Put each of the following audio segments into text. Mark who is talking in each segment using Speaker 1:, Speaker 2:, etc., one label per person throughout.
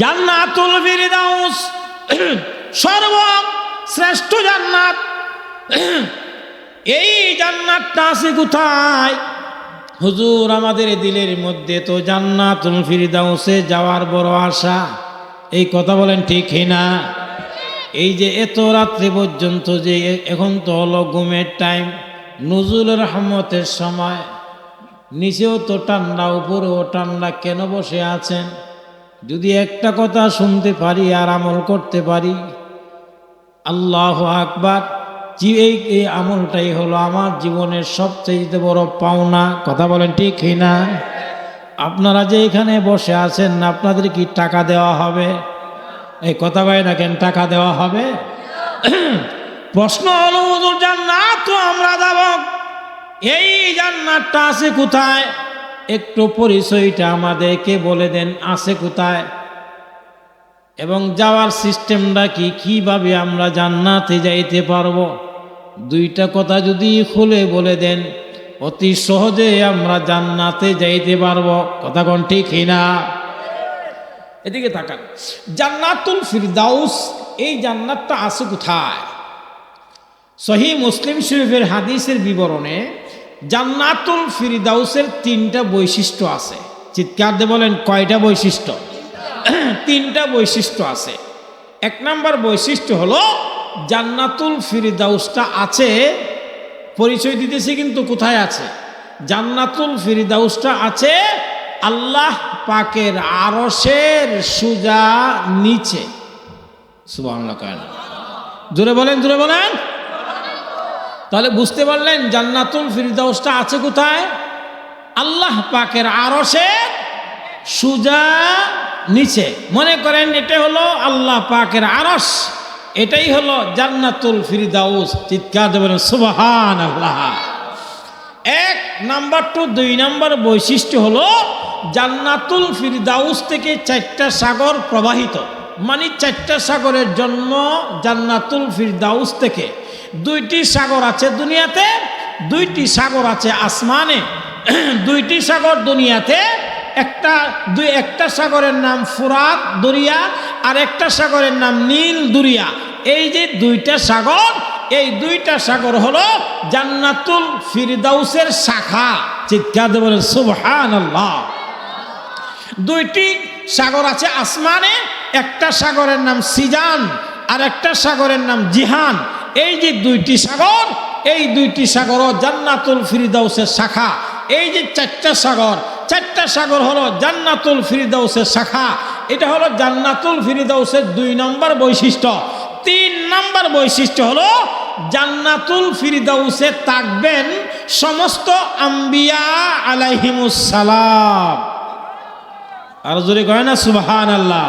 Speaker 1: জান্নাতুল ফিরদাউস সর্বশ্রেষ্ঠ জান্নাত। এই জান্নাতটা আছে কোথায়? হুজুর, আমাদের দিলের মধ্যে তো জান্নাতুল ফিরদাউসে যাওয়ার বড় আশা। এই কথা বলেন ঠিক না? এই যে এত রাত্রি পর্যন্ত যে এখন তো হলো ঘুমের টাইম, নজরুলের রহমতের সময়, নিচেও তো ঠান্ডা উপরেও ঠান্ডা, কেন বসে আছেন? যদি একটা কথা শুনতে পারি আর আমল করতে পারি, আল্লাহু আকবার, এই আমলটাই হলো আমার জীবনের সবচেয়ে বড় পাওনা। কথা বলেন ঠিক না? আপনারা যে এখানে বসে আছেন, আপনাদের কি টাকা দেওয়া হবে? এই কথা কয় না কেন? টাকা দেওয়া হবে? প্রশ্ন হলো, হুজুর জান্নাত তো আমরা যাব, এই জান্নাতটা আছে কোথায়? একটু পরিচয়টা আমাদেরকে বলে দেন, আছে কোথায় এবং যাওয়ার সিস্টেমটা কি, কিভাবে আমরা জান্নাতে যাইতে পারবো? দুইটা কথা যদি খুলে বলে দেন, অতি সহজে আমরা জান্নাতে যাইতে পারবো। কথা কোন ঠিক না? এদিকে তাকান, জান্নাতুল ফিরদাউস, এই জান্নাতটা আছে কোথায়? সহিহ মুসলিম শরীফের হাদিসের বিবরণে জান্নাতুল ফিরদাউসের তিনটা বৈশিষ্ট্য আছে। চিৎকার দিয়ে বলেন, কয়টা বৈশিষ্ট্য? তিনটা বৈশিষ্ট্য আছে। এক নাম্বার বৈশিষ্ট্য হলো জান্নাতুল ফিরদাউসটা আছে, পরিচয় দিতেছে কিন্তু কোথায় আছে? জান্নাতুল ফিরদাউসটা আছে আল্লাহ পাকের আরশের সোজা নিচে। সুবহানাল্লাহ, জোরে বলেন, জোরে বলেন। তাহলে বুঝতে পারলেন জান্নাতুল ফিরদাউসটা আছে কোথায়? আল্লাহ পাকের আরশের সোজা নিচে। মনে করেন এটা হলো আল্লাহ পাকের আরশ, এটাই হলো জান্নাতুল ফিরদাউস। চিৎকার দেবেন সুবহানাল্লাহ। এক নাম্বার টু, দুই নাম্বার বৈশিষ্ট্য হলো জান্নাতুল ফিরদাউস থেকে চারটা সাগর প্রবাহিত, মানে চারটা সাগরের জন্ম জান্নাতুল ফিরদাউস থেকে। দুইটি সাগর আছে দুনিয়াতে, দুইটি সাগর আছে আসমানে। দুইটি সাগর দুনিয়াতে, একটা সাগরের নাম ফুরাত দরিয়া, আর একটা সাগরের নাম নীল দরিয়া। এই যে দুইটা সাগর, এই দুইটা সাগর হলো জান্নাতুল ফিরদাউসের শাখা। চিৎকার দিয়ে বলেন সুবহানাল্লাহ। দুইটি সাগর আছে আসমানে, একটা সাগরের নাম সিজান আর একটা সাগরের নাম জিহান। এই যে দুইটি সাগর, এই দুইটি সাগরও জান্নাতুল ফিরদাউসের শাখা। এই যে চারটা সাগর হলো জান্নাতুল ফিরদাউসের শাখা। এটা হলো জান্নাতুল ফিরদাউসের দুই নম্বর বৈশিষ্ট্য। তিন নম্বর বৈশিষ্ট্য হলো জান্নাতুল ফিরদাউসে থাকবেন সমস্ত আম্বিয়া আলাইহিমুস সালাম। আর জোরে কয় না সুবহানাল্লাহ।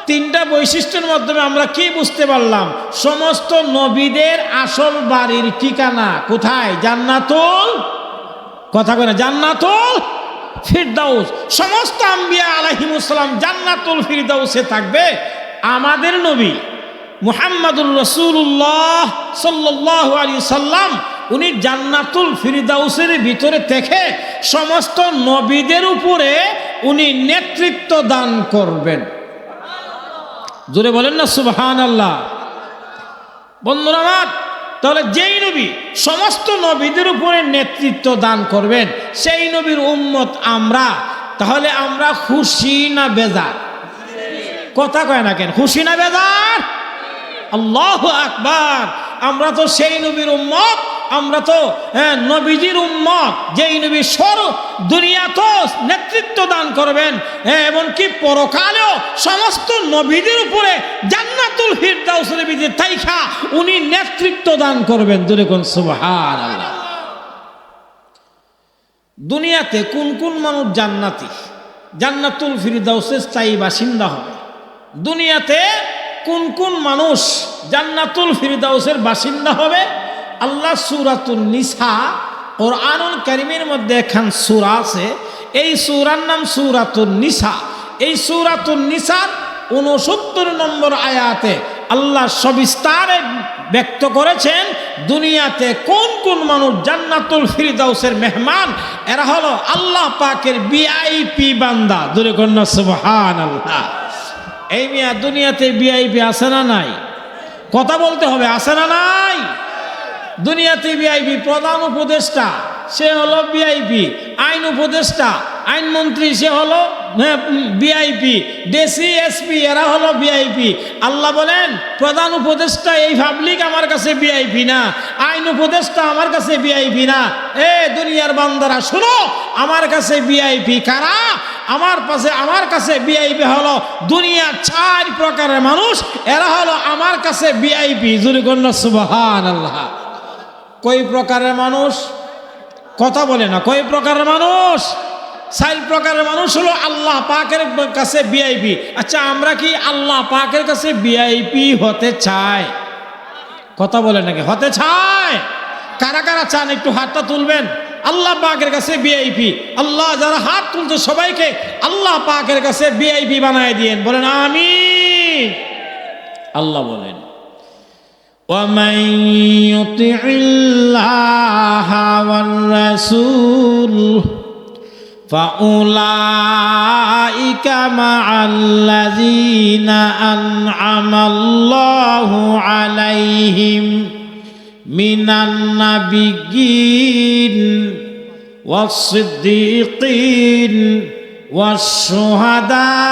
Speaker 1: তিনটা বৈশিষ্ট্যের মাধ্যমে আমরা কি বুঝতে পারলাম? সমস্ত নবীদের আসল বাড়ির ঠিকানা কোথায়? জান্নাতুল, কথা কয় না, জান্নাতুল ফিরদাউস। সমস্ত আম্বিয়া আলাইহিমুস সালাম জান্নাতুল ফিরদাউসে থাকবে। আমাদের নবী মুহাম্মাদুর রাসূলুল্লাহ সাল্লাল্লাহু আলাইহি সাল্লাম, উনি জান্নাতুল ফিরদাউসের ভিতরে থেকে সমস্ত নবীদের উপরে উনি নেতৃত্ব দান করবেন। জোরে বলেন না সুবহানাল্লাহ। বন্ধুরা আমার, তাহলে যেই নবী সমস্ত নবীদের উপরে নেতৃত্ব দান করবেন, সেই নবীর উম্মত আমরা। তাহলে আমরা খুশি না বেজার? কথা কয় না কেন? খুশি না বেজার? আল্লাহু আকবার। আমরা তো সেই নবীর উম্মত, আমরা তো নবীজির উম্মত, যেই নবী দুনিয়া তো নেতৃত্ব দান করবেন, এমনকি পরকালেও সমস্ত নবীদের উপরে জান্নাতুল ফিরদাউসের ভিতরে তাইখা উনি নেতৃত্ব দান করবেন। জোরে কোন সুবহানাল্লাহ। দুনিয়াতে কোন কোন মানুষ জান্নাতুল ফিরদাউসের স্থায়ী বাসিন্দা হবে? দুনিয়াতে কোন কোন মানুষ জান্নাতুল ফিরদাউসের বাসিন্দা হবে? আল্লাহ সূরাতুন নিসা, কোরআনুল কারীমের মধ্যে একখান সূরা আছে, এই সূরার নাম সূরাতুন নিসা। এই সূরাতুন নিসার 69 নম্বর আয়াতে আল্লাহ সবিস্তারে ব্যক্ত করেছেন দুনিয়াতে কোন কোন মানুষ জান্নাতুল ফিরদাউসের মেহমান, এরা হলো আল্লাহ পাকের ভিআইপি বান্দা। জোরে কন্যা সুবহানাল্লাহ। এই মিয়া দুনিয়াতে ভিআইপি আছে না নাই? কথা বলতে হবে, আছে না নাই? দুনিয়াতে ভিআইপি প্রধান উপদেষ্টা, সে হলো ভিআইপি। আইন উপদেষ্টা, আইনমন্ত্রী, সে হলো ভিআইপি। ডিসি, এসপি, এরা হলো ভিআইপি। আল্লাহ বলেন প্রধান উপদেষ্টা এই পাবলিক আমার কাছে ভিআইপি না, আইন উপদেষ্টা আমার কাছে ভিআইপি না। এ দুনিয়ার বান্দারা শুনো, আমার কাছে ভিআইপি কারা? আমার কাছে ভিআইপি হলো দুনিয়ার 4 প্রকারের মানুষ, এরা হলো আমার কাছে ভিআইপি। জোরে কন্যা সুবহানাল্লাহ। কই প্রকারের মানুষ? কথা বলে না। কই প্রকারের মানুষ? 4 প্রকারের মানুষ হলো আল্লাহ পাকের কাছে ভিআইপি। আচ্ছা, আমরা কি আল্লাহ পাকের কাছে ভিআইপি হতে চাই? কথা বলে নাকি? হতে চায়? কারা কারা চান একটু হাতটা তুলবেন। আল্লাহ পাকের কাছে ভিআইপি। আল্লাহ, যারা হাত তুলছে সবাইকে আল্লাহ পাকের কাছে ভিআইপি বানায় দিয়েন। বলেন আমিন। আল্লাহ বলেন وَمَن يُطِعِ اللَّهَ وَالرَّسُولَ فَأُولَئِكَ مَعَ الَّذِينَ أَنْعَمَ اللَّهُ عَلَيْهِمْ مِنَ النَّبِيِّينَ وَالصِّدِّيقِينَ وَالشُّهَدَاءِ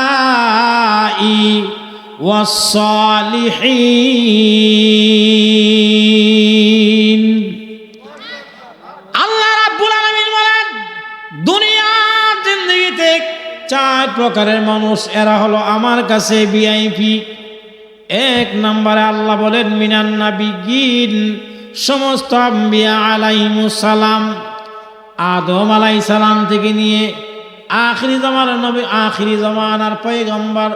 Speaker 1: والصالحين। আল্লাহ রাব্বুল আলামিন বলেন দুনিয়ার জিন্দেগিতে 4 প্রকারের মানুষ, এরা হলো আমার কাছে ভিআইপি। 1 নম্বরে আল্লাহ বলেন মিনান নাবিয়্যিন, সমস্ত আম্বিয়া আলাইহিমুস সালাম, আদম আলাইহিস সালাম থেকে নিয়ে আখিরি জামানার নবী, আখিরি জামানার পয়গম্বর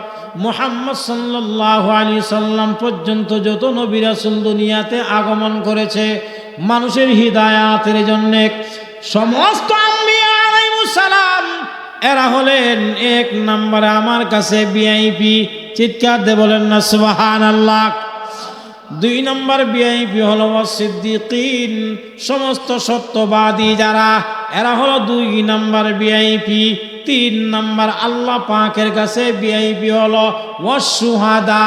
Speaker 1: মুহাম্মদ সাল্লাল্লাহু আলাইহি সাল্লাম পর্যন্ত যত নবী রাসূল দুনিয়াতে আগমন করেছে মানুষের হিদায়াতের জন্য, সমস্ত আম্বিয়া আলাইহিমুস সালাম এরা হলেন 1 নম্বরে আমার কাছে ভিআইপি। চিৎকার দিয়ে বলেন না সুবহানাল্লাহ। 2 নম্বর ভিআইপি হলো সিদ্দিকিন, সমস্ত সত্যবাদী যারা, এরা হলো 2 নম্বর ভিআইপি। 3 নম্বর আল্লাহ পাকের কাছে ভিআইপি হলো ওয়াসশুহাদা,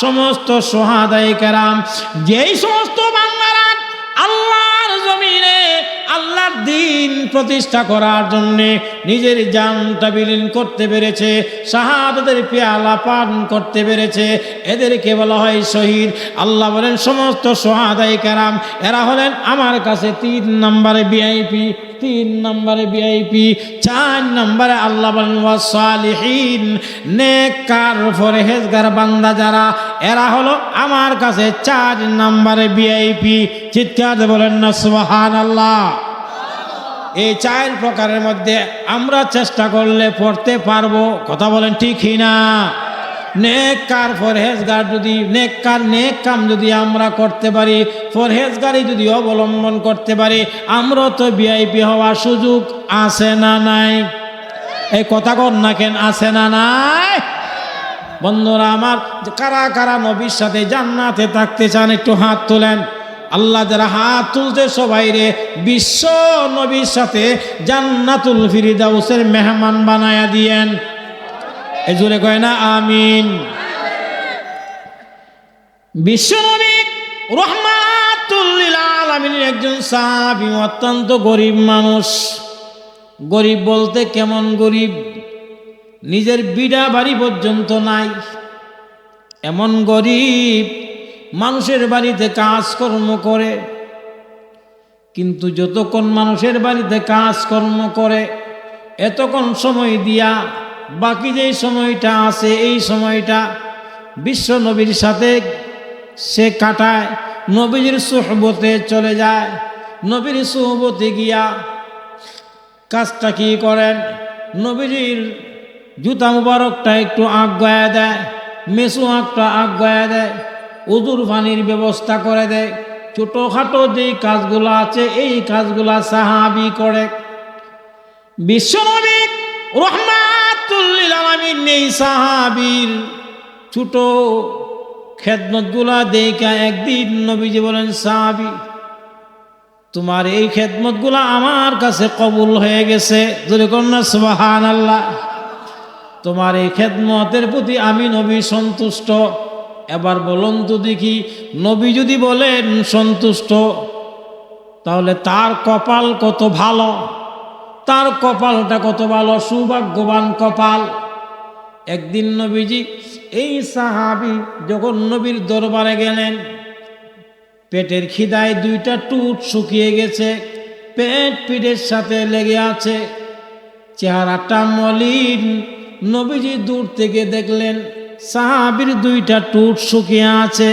Speaker 1: সমস্ত শুহাদায়ে কেরাম, যেই সমস্ত বান্দারা আল্লাহর জমিনে আল্লাহর দ্বীন প্রতিষ্ঠা করার জন্য নিজের জানটা বিলীন করতে পেরেছে, শাহাদাতের পেয়ালা পান করতে পেরেছে, এদেরকে বলা হয় শহীদ। আল্লাহ বলেন সমস্ত শুহাদায়ে কেরাম এরা হলেন আমার কাছে 3 নম্বরে ভিআইপি। 3 নম্বরে ভিআইপি। 4 নম্বরে আল্লাহ বলেন ওয়াসালিহিন, নেককার ফরহেজগার বান্দা যারা, এরা হলো আমার কাছে 4 নম্বরে ভিআইপি। চিৎকার বলেন না সুবহানাল্লাহ। এই 4 প্রকারের মধ্যে আমরা চেষ্টা করলে পড়তে পারবো। কথা বলেন ঠিক না? নেককার ফরহেজগার যদি নেক কাম যদি আমরা করতে পারি, ফরহেজগারি যদি অবলম্বন করতে পারি, আমরা তো ভিআইপি হওয়ার সুযোগ আছে না নাই? এই কথা কর না কেন, আছে না নাই? বন্ধুরা আমার, কারা কারা নবীর সাথে জান্নাতে থাকতে চান একটু হাত তোলেন। আল্লাহ যারা হাত তুলছে সবাই রে বিশ্ব নবীর সাথে জান্নাতুল ফিরদাউসের মেহমান বানায়া দিয়েন। এই জোরে কয় না আমিন। বিশ্ব নবী রাহমাতুল লিল আলামিনের একজন সাহাবী, অত্যন্ত গরিব মানুষ। গরিব বলতে কেমন গরিব? নিজের বিড়া বাড়ি পর্যন্ত নাই, এমন গরিব। মানুষের বাড়িতে কাজকর্ম করে, কিন্তু যতক্ষণ মানুষের বাড়িতে কাজকর্ম করে এতক্ষণ সময় দিয়া বাকি যেই সময়টা আছে এই সময়টা বিশ্ব নবীর সাথে সে কাটায়, নবীর সুহবতে চলে যায়। নবীর সুহবতে গিয়া কাজটা কি করেন? নবীর জুতা মুবারকটা একটু আগায়া দেয়, মেসোয়াকটা আগায়া দেয়, উজুর পানির ব্যবস্থা করে দেয়। ছোটোখাটো যেই কাজগুলো আছে এই কাজগুলা সাহাবী করে। বিশ্বনবী রাহমাতুল লিল আলামিন এই সাহাবীর ছোট খেদমতগুলা দেখা একদিন নবীজি বলেন, সাহাবী তোমার এই খেদমতগুলা আমার কাছে কবুল হয়ে গেছে। জোরে কন্যা সুবহানাল্লাহ। তোমার এই খেদমতের প্রতি আমি নবী সন্তুষ্ট। এবার বলুন তো দেখি, নবী যদি বলেন সন্তুষ্ট, তাহলে তার কপাল কত ভালো, তার কপালটা কত ভালো, সৌভাগ্যবান কপাল। একদিন নবীজি এই সাহাবী যখন নবীর দরবারে গেলেন, পেটের খিদায় দুইটা টুট শুকিয়ে গেছে, পেট পিঠের সাথে লেগে আছে, চেহারাটা মলিন। নবীজি দূর থেকে দেখলেন সাহাবীর দুইটা টুট শুকিয়ে আছে,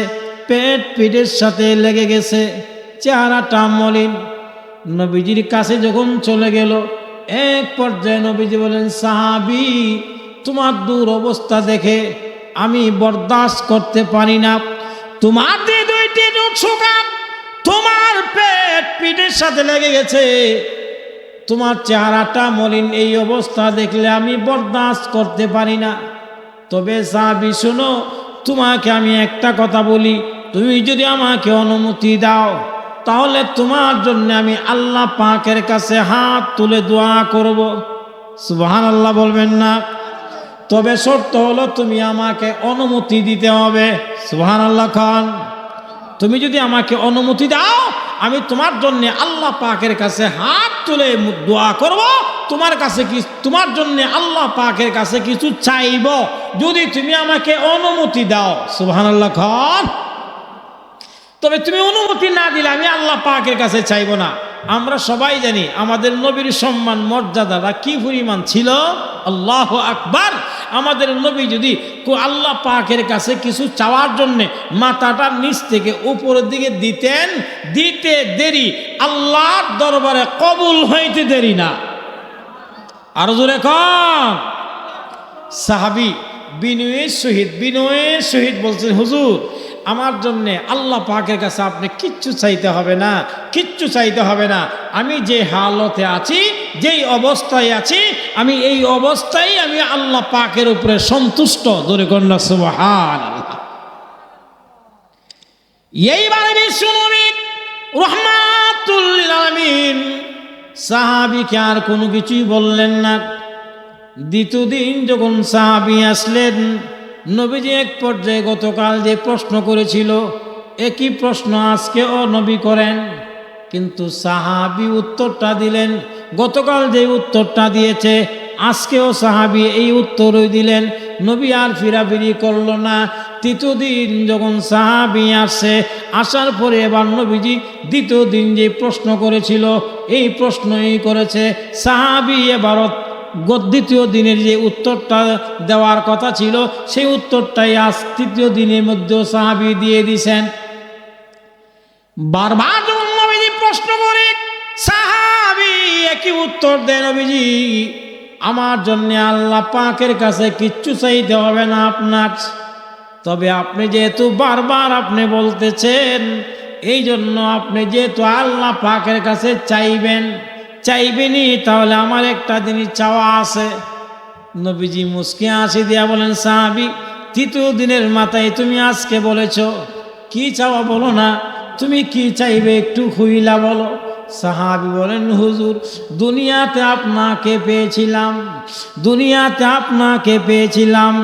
Speaker 1: পেট পিঠের সাথে লেগে গেছে, চেহারাটা মলিন। নবীজির কাছে যখন চলে গেল, এক পর্যায়ে নবীজি বলেন, সাহাবী তোমার দূর অবস্থা দেখে আমি বরদাস্ত করতে পারি না। তোমার দুইটি টুট শুকা, তোমার পেট পিঠের সাথে লেগে গেছে, তোমার চেহারাটা মলিন, এই অবস্থা দেখলে আমি বরদাস্ত করতে পারি না। তবে সাহাবী শোনো, তোমাকে আমি একটা কথা বলি, তুমি যদি আমাকে অনুমতি দাও, তাহলে তোমার জন্য আমি আল্লাহ পাকের কাছে হাত তুলে দোয়া করব। সুবহানাল্লাহ বলবেন না? তবে শর্ত হলো তুমি আমাকে অনুমতি দিতে হবে। সুবহানাল্লাহ খান। তুমি যদি আমাকে অনুমতি দাও, আমি তোমার জন্য আল্লাহ পাকের কাছে হাত তুলে দোয়া করব, তোমার কাছে কি, তোমার জন্য আল্লাহ পাকের কাছে কিছু চাইব, যদি তুমি আমাকে অনুমতি দাও। সুবহানাল্লাহ খান। তবে তুমি অনুমতি না দিলে আমি আল্লাহ পাকের কাছে চাইব না। আমরা সবাই জানি আমাদের নবীর সম্মান মর্যাদাটা কি পরিমাণ ছিল। আল্লাহু আকবার। আমাদের নবী যদি আল্লাহ পাকের কাছে কিছু চাওয়ার জন্যে মাথাটা নিচ থেকে উপরের দিকে দিতেন, দিতে দেরি, আল্লাহর দরবারে কবুল হইতে দেরি না। আরো জোরে কম। সাহাবী বিনয়ের সহিত বলছেন, হুজুর আমার জন্যে আল্লাহ পাকের কাছে আপনি কিচ্ছু চাইতে হবে না, কিচ্ছু চাইতে হবে না। আমি যে হালতে আছি, যেই অবস্থায় আছি, আমি এই অবস্থায় আমি আল্লাহ পাকের উপরে সন্তুষ্ট। জোরে কন্যা সুবহানাল্লাহ। এইবারে বিশ্বনবী রাহমাতুল লিল আলামিন সাহাবীকে আর কোনো কিছুই বললেন না। দ্বিতীয় দিন যখন সাহাবী আসলেন, নবীজি এক পর্যায়ে গতকাল যে প্রশ্ন করেছিল, একই প্রশ্ন আজকেও নবী করেন, কিন্তু সাহাবী উত্তরটা দিলেন। গতকাল যে উত্তরটা দিয়েছে, আজকেও সাহাবী এই উত্তরই দিলেন। নবী আর ফিরাফিরি করল না। তৃতীয় দিন যখন সাহাবী আসে, আসার পরে এবার নবীজি দ্বিতীয় দিন যে প্রশ্ন করেছিল, এই প্রশ্নই করেছে। সাহাবী এবারও দ্বিতীয় দিনের যে উত্তরটা দেওয়ার কথা ছিল, সেই উত্তরটাই আজ তৃতীয় দিনের মধ্যেও সাহাবী দিয়ে দিছেন। বারবার যখন নবীজি প্রশ্ন করে, সাহাবী একই উত্তর দেয়, নবীজি আমার জন্য আল্লাহ পাকের কাছে কিচ্ছু চাইতে হবে না আপনার। তবে আপনি যেহেতু বারবার আপনি বলতেছেন, এই জন্য আপনি যেহেতু আল্লাহ পাকের কাছে চাইবেনই, তাহলে আমার একটা জিনিস চাওয়া আছে। নবীজি মুস্কি হাসি দিয়া বলেন, সাহাবী তৃতীয় দিনের মাথায় তুমি আজকে বলেছ, কি চাওয়া বলো না, তুমি কি চাইবে একটু খুইলা বলো। সাহাবী বলেন, হুজুর দুনিয়াতে আপনাকে পেয়েছিলাম,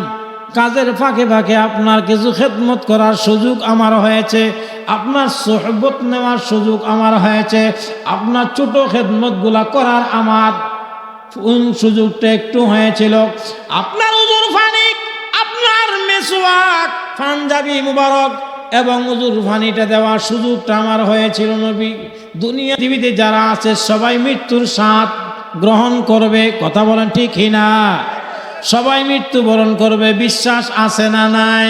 Speaker 1: কাজের ফাঁকে ফাঁকে আপনার কিছু খেদমত করার সুযোগ আমার হয়েছে, আপনার সোহবত নেওয়ার সুযোগ আমার হয়েছে, আপনার ছোট খেদমতগুলা করার আমার সুযোগটা একটু হয়েছিল। আপনার উজুর ফানি, আপনার মেসওয়াক, পাঞ্জাবি মুবারক এবং উজুর ফানিটা দেওয়ার সুযোগটা আমার হয়েছিল। নবী দুনিয়া পৃথিবীতে যারা আছে সবাই মৃত্যুর স্বাদ গ্রহণ করবে, কথা বলেন ঠিক না? সবাই মৃত্যুবরণ করবে, বিশ্বাস আছে না নাই?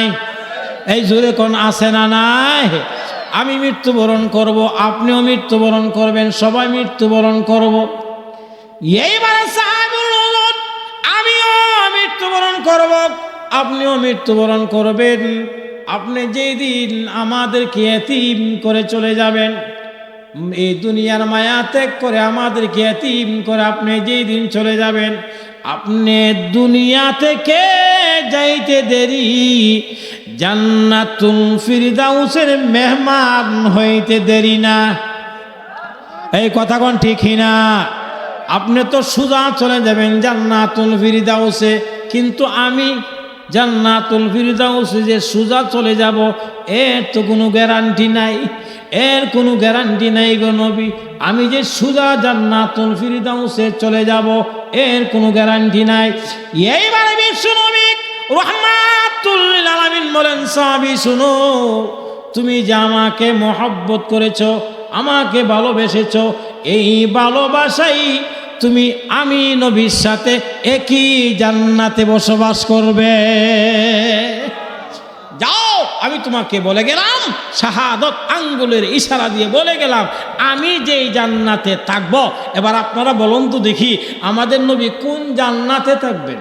Speaker 1: এই জোরে কোন আছে না নাই? আমি মৃত্যুবরণ করব, আপনিও মৃত্যুবরণ করবেন, সবাই মৃত্যুবরণ করব। এইবারে সাহাবী বললেন, আমিও মৃত্যুবরণ করব, আপনিও মৃত্যুবরণ করবেন। আপনি যেই দিন আমাদেরকে এতিম করে চলে যাবেন, এই দুনিয়ার মায়া ত্যাগ করে আমাদেরকে এতিম করে আপনি যেই দিন চলে যাবেন, আপনি দুনিয়া থেকে যাইতে দেরি, জান্নাতুল ফিরদাউসের মেহমান হইতে দেরি না। এই কথা কোন ঠিক না? আপনি তো সোজা চলে যাবেন জান্নাতুল ফিরদাউসে, কিন্তু আমি জান্নাতুল ফিরদাউসে যে সোজা চলে যাব এর তো কোনো গ্যারান্টি নাই, এর কোনো গ্যারান্টি নাই গো নবী। আমি যে সোজা জান্নাতুল ফিরদাউসে চলে যাব এর কোনো গ্যারান্টি নাই। এইবারে বিশ্ব নবী রাহমাতুল লিল আলামিন বলেন, সাহাবী শুনো, তুমি যে আমাকে মহব্বত করেছো, আমাকে ভালোবেসেছো, এই ভালোবাসাই তুমি আমি নবীর সাথে একই জান্নাতে বসবাস করবে। যাও, আমি তোমাকে বলে গেলাম, শাহাদত আঙ্গুলের ইশারা দিয়ে বলে গেলাম আমি যেই জান্নাতে থাকব। এবার আপনারা বলুন তো দেখি, আমাদের নবী কোন জান্নাতে থাকবেন?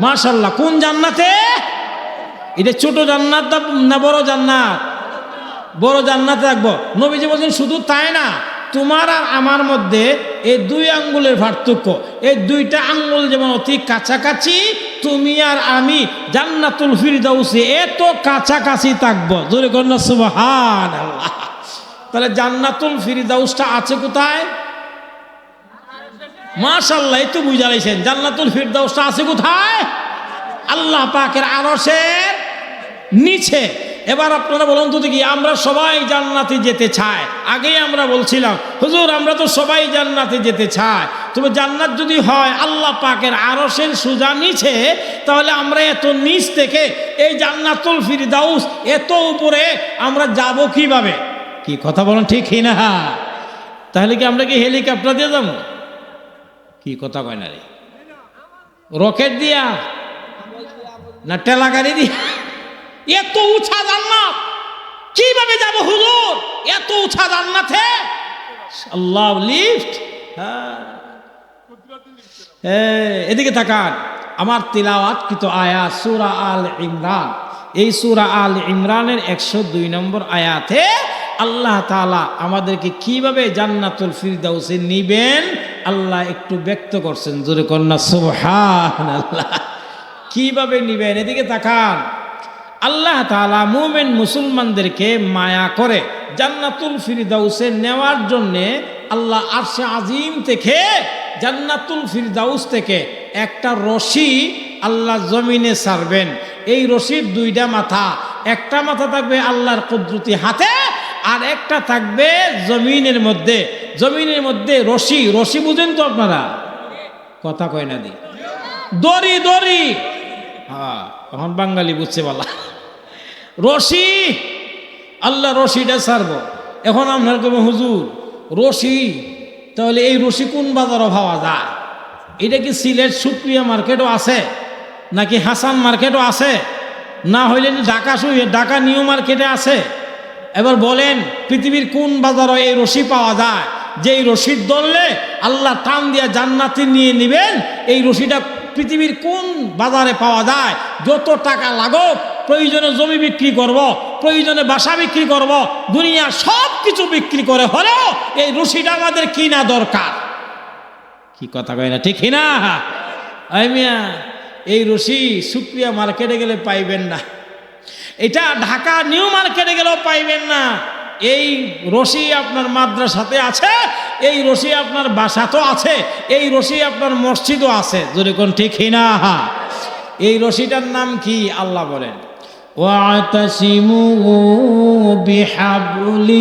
Speaker 1: মাশাআল্লাহ, কোন জান্নাতে? এটা ছোট জান্নাত না বড় জান্নাত? বড় জান্নাতে থাকবো। নবীজি বলছেন শুধু তাই না, তোমার আর আমার মধ্যে এই দুই আঙ্গুলের পার্থক্য, এই দুইটা আঙ্গুল যেমন অতি কাছাকাছি, তুমি আর আমি জান্নাতুল ফিরদাউসে এত কাছাকাছি থাকবো। জোরে কর না সুবহানাল্লাহ। তাহলে জান্নাতুল ফিরদাউসটা আছে কোথায়? মাশাআল্লাহ, এই তো বুঝাইছেন। জান্নাতুল ফিরদাউসটা আছে কোথায়? আল্লাহ পাকের আরশের নিচে। এবার আপনারা বলুন তো দেখি, আমরা সবাই জান্নাতে যেতে চাই। আগেই আমরা বলছিলাম হুজুর আমরা তো সবাই জান্নাতে যেতে চাই, তবে জান্নাত যদি হয় আল্লাহ পাকের আরশের সোজা নিচে, তাহলে আমরা এত নিচ থেকে এই জান্নাতুল ফিরদাউস এত উপরে আমরা যাব কিভাবে? কি কথা বলেন ঠিক না? তাহলে কি আমরা কি হেলিকপ্টার দিয়ে যাবো? কি কথা কয় না রে? রকেট দিয়া না টেলা গাড়ি দিয়া? এত উঁচা জান্নাত কিভাবে যাব হুজুর? এত উঁচা জান্নাতে আল্লাহ লিফট। হ্যাঁ, এদিকে তাকান। আমার তিলাওয়াতকৃত আয়াত সূরা আল ইমরান, এই সূরা আল ইমরানের 102 নম্বর আয়াতে আল্লাহ তাআলা আমাদেরকে কিভাবে জান্নাতুল ফিরদাউসে নিবেন আল্লাহ একটু ব্যক্ত করছেন। জোরে কন্যা সুবহানাল্লাহ। কিভাবে নিবেন এদিকে তাকান। আল্লাহ তাআলা মুমিন মুসলমানদেরকে মায়া করে জান্নাতুল ফিরদাউসে নেওয়ার জন্যে আল্লাহ আরশে আজিম থেকে, জান্নাতুল ফিরদাউস থেকে একটা রশি আল্লাহ জমিনে ছাড়বেন। এই রশির দুইটা মাথা, একটা মাথা থাকবে আল্লাহর কুদরতি হাতে, আর একটা থাকবে জমিনের মধ্যে। জমিনের মধ্যে রশি, রশি বুঝেন তো আপনারা? কথা কয় না দি, দড়ি দড়ি। হ্যাঁ, এখন বাঙালি বুঝছে বলা। রশি, আল্লাহ রশিটা ছাড়ব। এখন আপনার কবে হুজুর রশি, তাহলে এই রশি কোন বাজারও পাওয়া যায়? এটা কি সিলেট সুপ্রিয়া মার্কেটও আছে, নাকি হাসান মার্কেটও আছে, না হইলে ঢাকা নিউ মার্কেটে আছে? এবার বলেন পৃথিবীর কোন বাজারও এই রশি পাওয়া যায় যেই রশির ধরলে আল্লাহ টান দিয়া জান্নাতে নিয়ে নেবেন? এই রশিটা পৃথিবীর কোন বাজারে পাওয়া যায়? যত টাকা লাগুক, প্রয়োজনে জমি বিক্রি করব, প্রয়োজনে বাসা বিক্রি করব, দুনিয়া সব কিছু বিক্রি করে হলেও এই রশিটা আমাদের কিনা দরকার। কি কথা কয় না ঠিক না? মিয়া, এই রশি সুপ্রিয়া মার্কেটে গেলে পাইবেন না, এটা ঢাকা নিউ মার্কেটে গেলেও পাইবেন না। এই রশি আপনার মাদ্রাসাতে আছে, এই রশি আপনার বাসাতেও আছে, এই রশি আপনার মসজিদও আছে। যদি কোন ঠিক না? এই রশিটার নাম কি? আল্লাহ বলেন ওয়াতাসিমু বিহাবলিল্লাহ,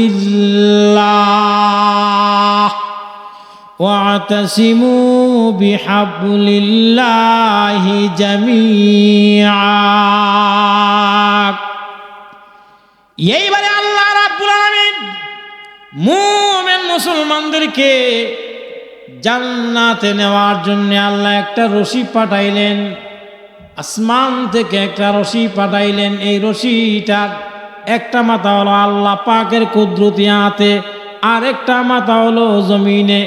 Speaker 1: ওয়াতাসিমু বিহাবলিল্লাহি জামিআ। এইবারে আল্লাহ রাব্বুল আলামিন মুমিন মুসলমানদেরকে জান্নাতে নেওয়ার জন্য আল্লাহ একটা রশি পাঠাইলেন, আসমান থেকে একটা রশি পাঠাইলেন। এই রশিটার একটা মাথা হলো আল্লাহ পাকের কুদরতি হাতে, আর একটা মাথা হলো জমিনে।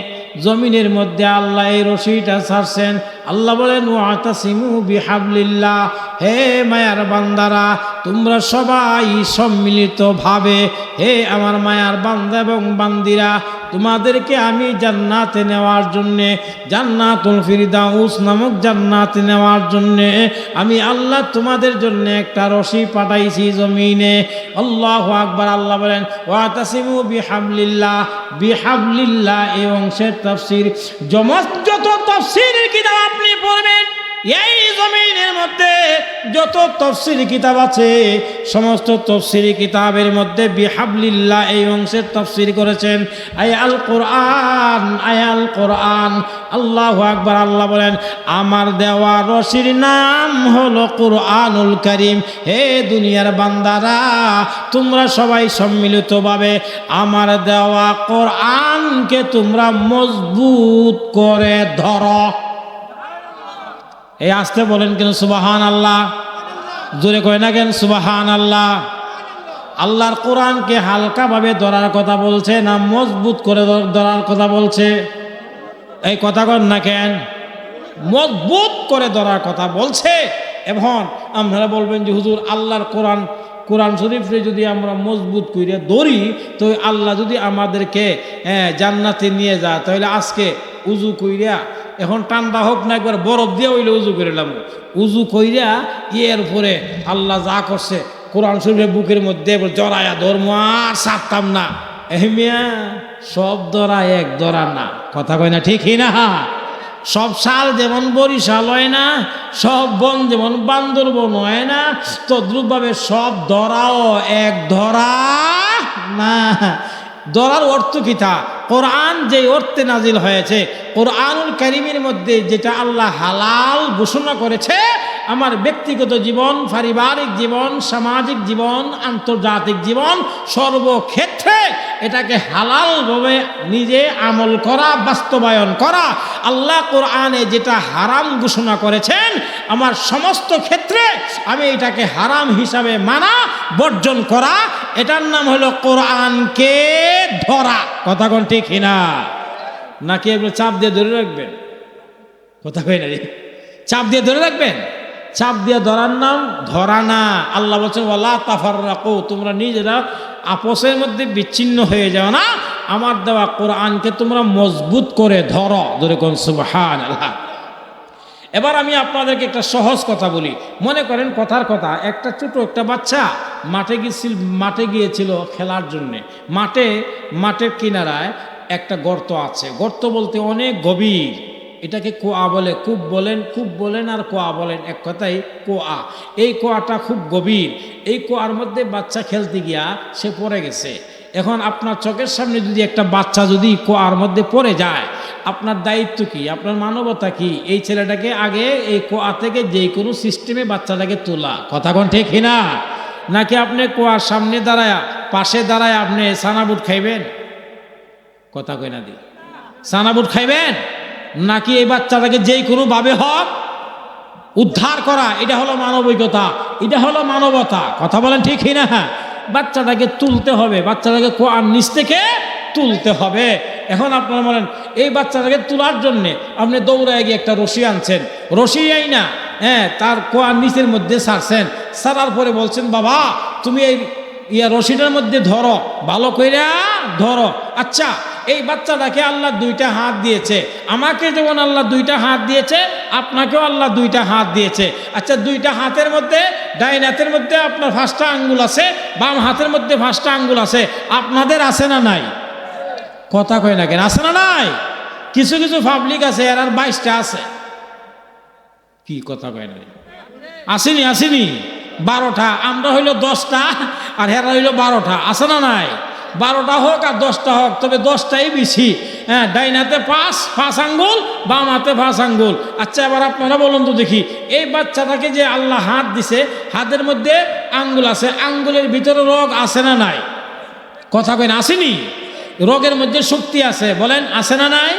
Speaker 1: জমিনের মধ্যে আল্লাহ এই রশিটা ছাড়ছেন। আল্লাহ বলেন ওয়াতাসিমু বিহাবলিল্লাহ, হে মায়ার বান্দারা তোমরা সবাই সম্মিলিতভাবে, হে আমার মায়ার বান্দা এবং বান্দিরা তোমাদেরকে আমি জান্নাতে নেওয়ার জন্যে, জান্নাতুল ফিরদাউস নামক জান্নাতে নেওয়ার জন্যে আমি আল্লাহ তোমাদের জন্য একটা রশি পাঠাইছি জমিনে। আল্লাহু আকবার। আল্লাহ বলেন ওয়াতাসিমু বিহাবলিল্লাহ, বিহাবলিল্লাহ এই অংশের তাফসীর যত তাফসীরের কিতাব আপনি পড়বেন, এই জমিনের মধ্যে যত তাফসীর কিতাব আছে সমস্ত তাফসীর কিতাবের মধ্যে বিহাবলিল্লাহ এই অংশের তাফসীর করেছেন আল কোরআন, আল কোরআন। আল্লাহু আকবার। আল্লাহ বলেন আমার দেওয়া রশির নাম হলো কোরআনুল কারীম। হে দুনিয়ার বান্দারা, তোমরা সবাই সম্মিলিতভাবে আমার দেওয়া কোরআনকে তোমরা মজবুত করে ধরো। এই আসতে বলেন কেন সুবহানাল্লাহ? জোরে কয় না কেন সুবহানাল্লাহ? আল্লাহর কোরআনকে হালকাভাবে ধরার কথা বলছে না মজবুত করে ধরার কথা বলছে? এই কথা কন না কেন? মজবুত করে ধরার কথা বলছে। এখন আপনারা বলবেন যে হুজুর আল্লাহর কোরআন শরীফে যদি আমরা মজবুত করে ধরি তো আল্লাহ যদি আমাদেরকে জান্নাতে নিয়ে যায়, তাহলে আজকে উজু কইরা, এখন ঠান্ডা হোক না একবার বরফ দিয়ে হইলে উজু করিলাম, উজু কইরা এর পরে আল্লাহ যা করছে কোরআন শরীফের বুকের মধ্যে জড়ায়া ধর্ম আর ছাড়তাম না। এহমিয়া সব ধরা এক ধরা না, কথা কয় না ঠিক না? সব শাল যেমন বরিশাল হয় না, সব বন যেমন বান্দরবন হয় না, তদ্রূপভাবে সব ধরাও এক ধরা না। ধরার অর্থ কি? তা কোরআন যে অর্থে নাজিল হয়েছে, কোরআনুল কারীমের মধ্যে যেটা আল্লাহ হালাল ঘোষণা করেছে, আমার ব্যক্তিগত জীবন, পারিবারিক জীবন, সামাজিক জীবন, আন্তর্জাতিক জীবন, সর্বক্ষেত্রে এটাকে হালালভাবে নিজে আমল করা, বাস্তবায়ন করা। আল্লাহ কোরআনে যেটা হারাম ঘোষণা করেছেন, আমার সমস্ত ক্ষেত্রে আমি এটাকে হারাম হিসাবে মানা, বর্জন করা, এটার নাম হলো কোরআনকে ধরা। কথা কোন ঠিক না? নাকি এগুলো চাপ দিয়ে ধরে রাখবেন? কথা কই না রে, চাপ দিয়ে ধরে রাখবেন? চাপ দিয়ে ধরার নাম ধরা না। আল্লাহ বলছেন ওয়ালা তাফাররাকু, তোমরা নিজেরা আপসের মধ্যে বিচ্ছিন্ন হয়ে যাও না, আমার দেওয়া কোরআনকে তোমরা মজবুত করে ধরো। ধরে কোন সুবহানাল্লাহ। এবার আমি আপনাদেরকে একটা সহজ কথা বলি। মনে করেন কথার কথা, একটা ছোট একটা বাচ্চা মাঠে গিয়েছিল খেলার জন্যে। মাঠের কিনারায় একটা গর্ত আছে। গর্ত বলতে অনেক গভীর, এটাকে কোয়া বলে, কূপ বলেন আর কোয়া বলেন, এক কথায় কোয়া। এই কোয়াটা খুব গভীর। এই কোয়ার মধ্যে বাচ্চা খেলতে গিয়া সে পড়ে গেছে। এখন আপনার চোখের সামনে যদি একটা বাচ্চা যদি কোয়ার মধ্যে পড়ে যায়, আপনার দায়িত্ব কি, আপনার মানবতা কি? এই ছেলেটাকে আগে এই কোয়া থেকে যে কোনো সিস্টেমে বাচ্চাটাকে তোলা। কথা কোন ঠিক না? নাকি আপনি কোয়ার সামনে দাঁড়ায়, পাশে দাঁড়ায় আপনি সানাবুট খাইবেন? কথা কই না দি, সানাবুট খাইবেন? নাকি এই বাচ্চাটাকে যেই কোনো ভাবে হোক উদ্ধার করা, এটা হলো মানবিকতা, এটা হলো মানবতা। কথা বলেন ঠিক না? বাচ্চাটাকে তুলতে হবে, বাচ্চাটাকে কোয়ার নিচ থেকে তুলতে হবে। এখন আপনারা বলেন এই বাচ্চাটাকে তোলার জন্যে আপনি দৌড়ায় গিয়ে একটা রশি আনছেন, রশি না তার কোয়ার নিচের মধ্যে ছাড়ছেন, ছাড়ার পরে বলছেন বাবা তুমি এই রশিটার মধ্যে ধরো, ভালো কইরা ধরো। আচ্ছা, এই বাচ্চাটাকে আল্লাহ দুইটা হাত দিয়েছে, আমাকে যেমন আল্লাহ দুইটা হাত দিয়েছে, আপনাকেও আল্লাহ দুইটা হাত দিয়েছে। আচ্ছা, দুইটা হাতের মধ্যে, ডাইন হাতের মধ্যে আপনার 5টা আঙ্গুল আছে, বাম হাতের মধ্যে 5টা আঙ্গুল আছে। আপনাদের আছে না নাই? কথা কয় না কেন? আছে না নাই? কিছু কিছু পাবলিক আছে এর আর 22টা আছে। কি কথা কয় না? আসেনি 12টা, আমরা হইল 10টা আর হেরা হইল 12টা। আছে না নাই? 12টা হোক আর 10টা হোক, তবে 10টাই বেশি। ডাইন হাতে 5 আঙ্গুল, বাম হাতে 5 আঙ্গুল। আচ্ছা, এবার আপনারা বলুন তো দেখি, এই বাচ্চাটাকে যে আল্লাহ হাত দিছে, হাতের মধ্যে আঙ্গুল আছে, আঙ্গুলের ভিতরে রগ আছে না নাই? কথা কয় না? আসেনি? রগের মধ্যে শক্তি আছে, বলেন আছে না নাই?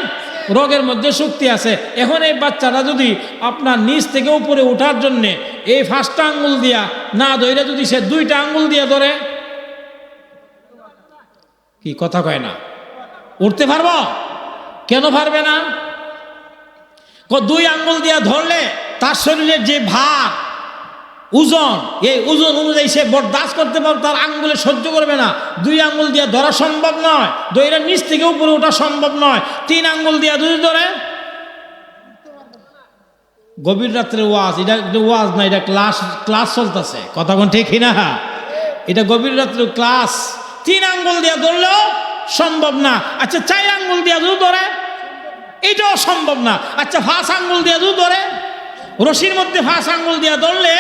Speaker 1: রগের মধ্যে শক্তি আছে। এখন এই বাচ্চাটা যদি আপনার নিচ থেকে উপরে ওঠার জন্যে এই 5টা আঙ্গুল দিয়া না ধরে যদি সে 2টা আঙ্গুল দিয়া ধরে, কি কথা কয় না? উঠতে পারবো? কেন পারবে না? 2 আঙ্গুল দিয়া ধরলে তার শরীরের যে ভার, ওজন, এই ওজন অনুযায়ী সে বরদাস্ত করতে পারবে, তার আঙ্গুলে সহ্য করবে না। 2 আঙ্গুল দিয়ে ধরা সম্ভব নয়, দইরা নিচ থেকে উপরে ওঠা সম্ভব নয়। 3 আঙ্গুল দিয়ে যদি ধরে, গভীর রাত্রে ওয়াজ, এটা ওয়াজ না, এটা ক্লাস চলতেছে, কথা কোন ঠিক না? এটা গভীর রাত্রে ক্লাস। 3 আঙ্গুল দিয়ে ধরলেও সম্ভব না। আচ্ছা 4 আঙ্গুল দিয়ে যদি ধরে, এটাও সম্ভব না। আচ্ছা 5 আঙ্গুল দিয়ে যদি ধরে, রশির মধ্যে 5 আঙ্গুল দিয়ে ধরলে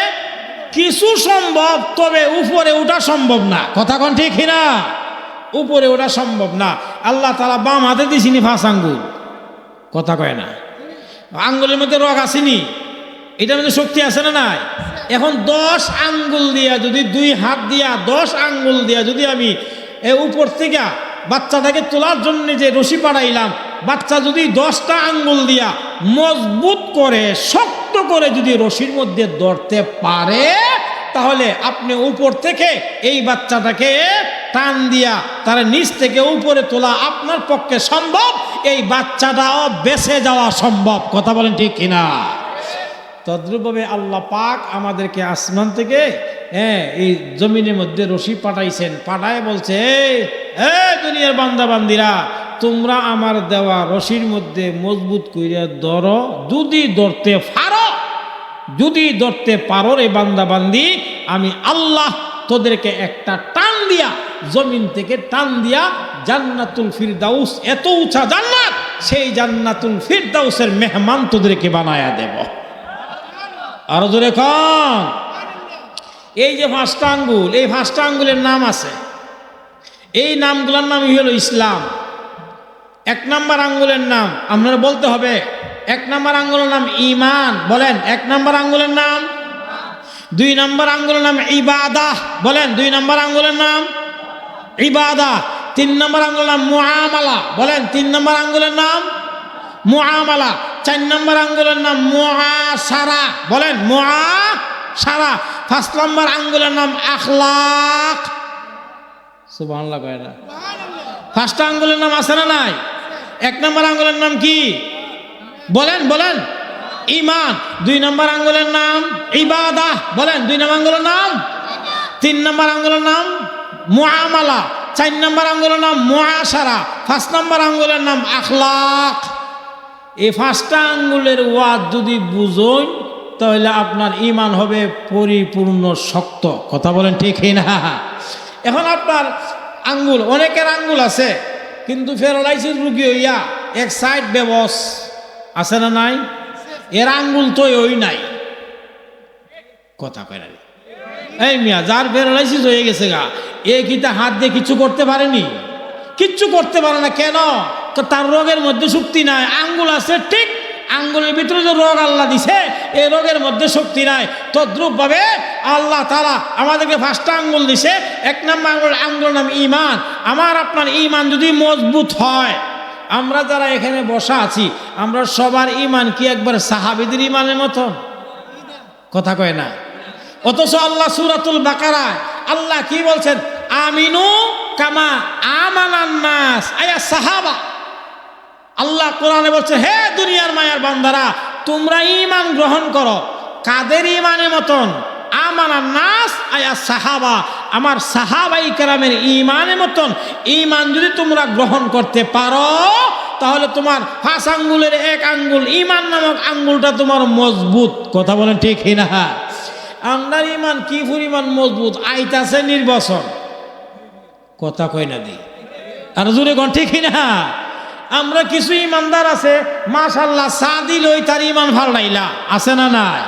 Speaker 1: কিছু সম্ভব, তবে উপরে ওঠা সম্ভব না, কথা কোন ঠিক না? উপরে ওঠা সম্ভব না। আল্লাহ তাআলা বাম হাতে দিছিনি 5 আঙ্গুল, কথা কয় না? আঙ্গুলের মধ্যে রগ আসেনি, এটার মধ্যে শক্তি আছে না নাই? এখন 10 আঙ্গুল দিয়া যদি, 2 হাত দিয়া 10 আঙ্গুল দিয়া যদি আমি উপর থেকে বাচ্চাটাকে তোলার জন্য যে রশি পাঠাইলাম, বাচ্চা যদি 10টা আঙ্গুল দিয়া মজবুত করে, শক্ত করে যদি রশির মধ্যে ধরতে পারে, তাহলে আপনি উপর থেকে এই বাচ্চাটাকে টান দিয়া তার নিচ থেকে উপরে তোলা আপনার পক্ষে সম্ভব, এই বাচ্চাটাও বেঁচে যাওয়া সম্ভব, কথা বলেন ঠিক কিনা? তদ্রূপভাবে আল্লাহ পাক আমাদেরকে আসমান থেকে এই জমিনের মধ্যে রশি পাঠাইছেন, পাঠায় বলছে, এই দুনিয়ার বান্দা বান্দিরা, তোমরা আমার দেওয়া রশির মধ্যে মজবুত কইরা ধরো, যদি ধরতে পারো, যদি ধরতে পারো রে বান্দা বান্দি, আমি আল্লাহ তোদেরকে একটা টান দিয়া, জমিন থেকে টান দিয়া জান্নাতুল ফিরদাউস, এত উঁচা জান্নাত, সেই জান্নাতুল ফিরদাউসের মেহমান তোদেরকে বানায়া দেব। আরো জোরে কন। এই যে 5টা আঙ্গুল, এই 5টা আঙ্গুলের নাম আছে, এই নামগুলোর নামই হলো ইসলাম। 1 নম্বর আঙ্গুলের নাম আপনারা বলতে হবে, 1 নম্বর আঙ্গুলের নাম ঈমান, বলেন 1 নম্বর আঙ্গুলের নাম। 2 নম্বর আঙ্গুলের নাম ইবাদাহ, বলেন 2 নম্বর আঙ্গুলের নাম ইবাদাহ। 3 নম্বর আঙ্গুলের নাম মুআমালা, বলেন 3 নম্বর আঙ্গুলের নাম মুআমালা। 4 নম্বর আঙ্গুলের নাম মুআসারা, বলেন মুআসারা। 5 নম্বর আঙ্গুলের নাম আখলাক, সুবহানাল্লাহ কয় না? 5টা আঙ্গুলের নাম আছে না নাই? 1 নম্বর আঙ্গুলের নাম কি? বলেন বলেন ঈমান। 2 নম্বর আঙ্গুলের নাম ইবাদাহ, বলেন 2 নম্বর আঙ্গুলের নাম। 3 নম্বর আঙ্গুলের নাম মুআমালা। 4 নম্বর আঙ্গুলের নাম মুআসারা। 5 নম্বর আঙ্গুলের নাম আখলাক। এই 5টা আঙ্গুলের ওয়াজ যদি বুঝুন, তাহলে আপনার ঈমান হবে পরিপূর্ণ শক্ত, কথা বলেন ঠিক না? এখন আপনার আঙ্গুল, অনেকের আঙ্গুল আছে কিন্তু প্যারালাইসিস রোগী হইয়া এক সাইড বেবস আছে না নাই? এর আঙ্গুল তো ওই নাই, কথা কয় না? এই মিয়া, যার প্যারালাইসিস হয়ে গেছে গা, এ কিতা হাত দিয়ে কিছু করতে পারেনি, কিচ্ছু করতে পারে না। কেন? তো তার রোগের মধ্যে শক্তি নাই। আঙ্গুল আছে ঠিক, আঙ্গুলের ভিতরে যে রোগ আল্লাহ দিছে, এই রোগের মধ্যে শক্তি নাই। তদ্রূপভাবে আল্লাহ তাআলা আমাদেরকে 5টা আঙ্গুল দিছে। 1 নম্বর আঙ্গুলের নাম ঈমান। আমার আপনার ঈমান যদি মজবুত হয়, আমরা যারা এখানে বসা আছি, আমরা সবার ঈমান কি একবার সাহাবীদের ঈমানের মতো? কথা কয় না? অথচ আল্লাহ সূরাতুল বাকারায় আল্লাহ কি বলছেন? আমিনু কামা আমানান নাস, আয়া সাহাবা। আল্লাহ কোরআনে বলছে, হে দুনিয়ার মায়ার বান্দারা, তোমরা ঈমান গ্রহণ করো। কাদের ঈমানের মতন? আমানান নাস আয়া সাহাবা, আমার সাহাবাই কেরামের ঈমানের মতন ঈমান যদি তোমরা গ্রহণ করতে পারো, তাহলে তোমার 5 আঙ্গুলের 1 আঙ্গুল ঈমান নামক আঙ্গুলটা তোমার মজবুত, কথা বলেন ঠিক না? আপনার ঈমান কি পরিমাণ মজবুত? আইতাছে নির্বাচন, কথা কয় না দি, আর জোরে কোন ঠিক না? আমরা কিছু ইমানদার আছে, মাশাআল্লাহ, চা দিলই তার ঈমান ফালটাইলা, আছে না নাই?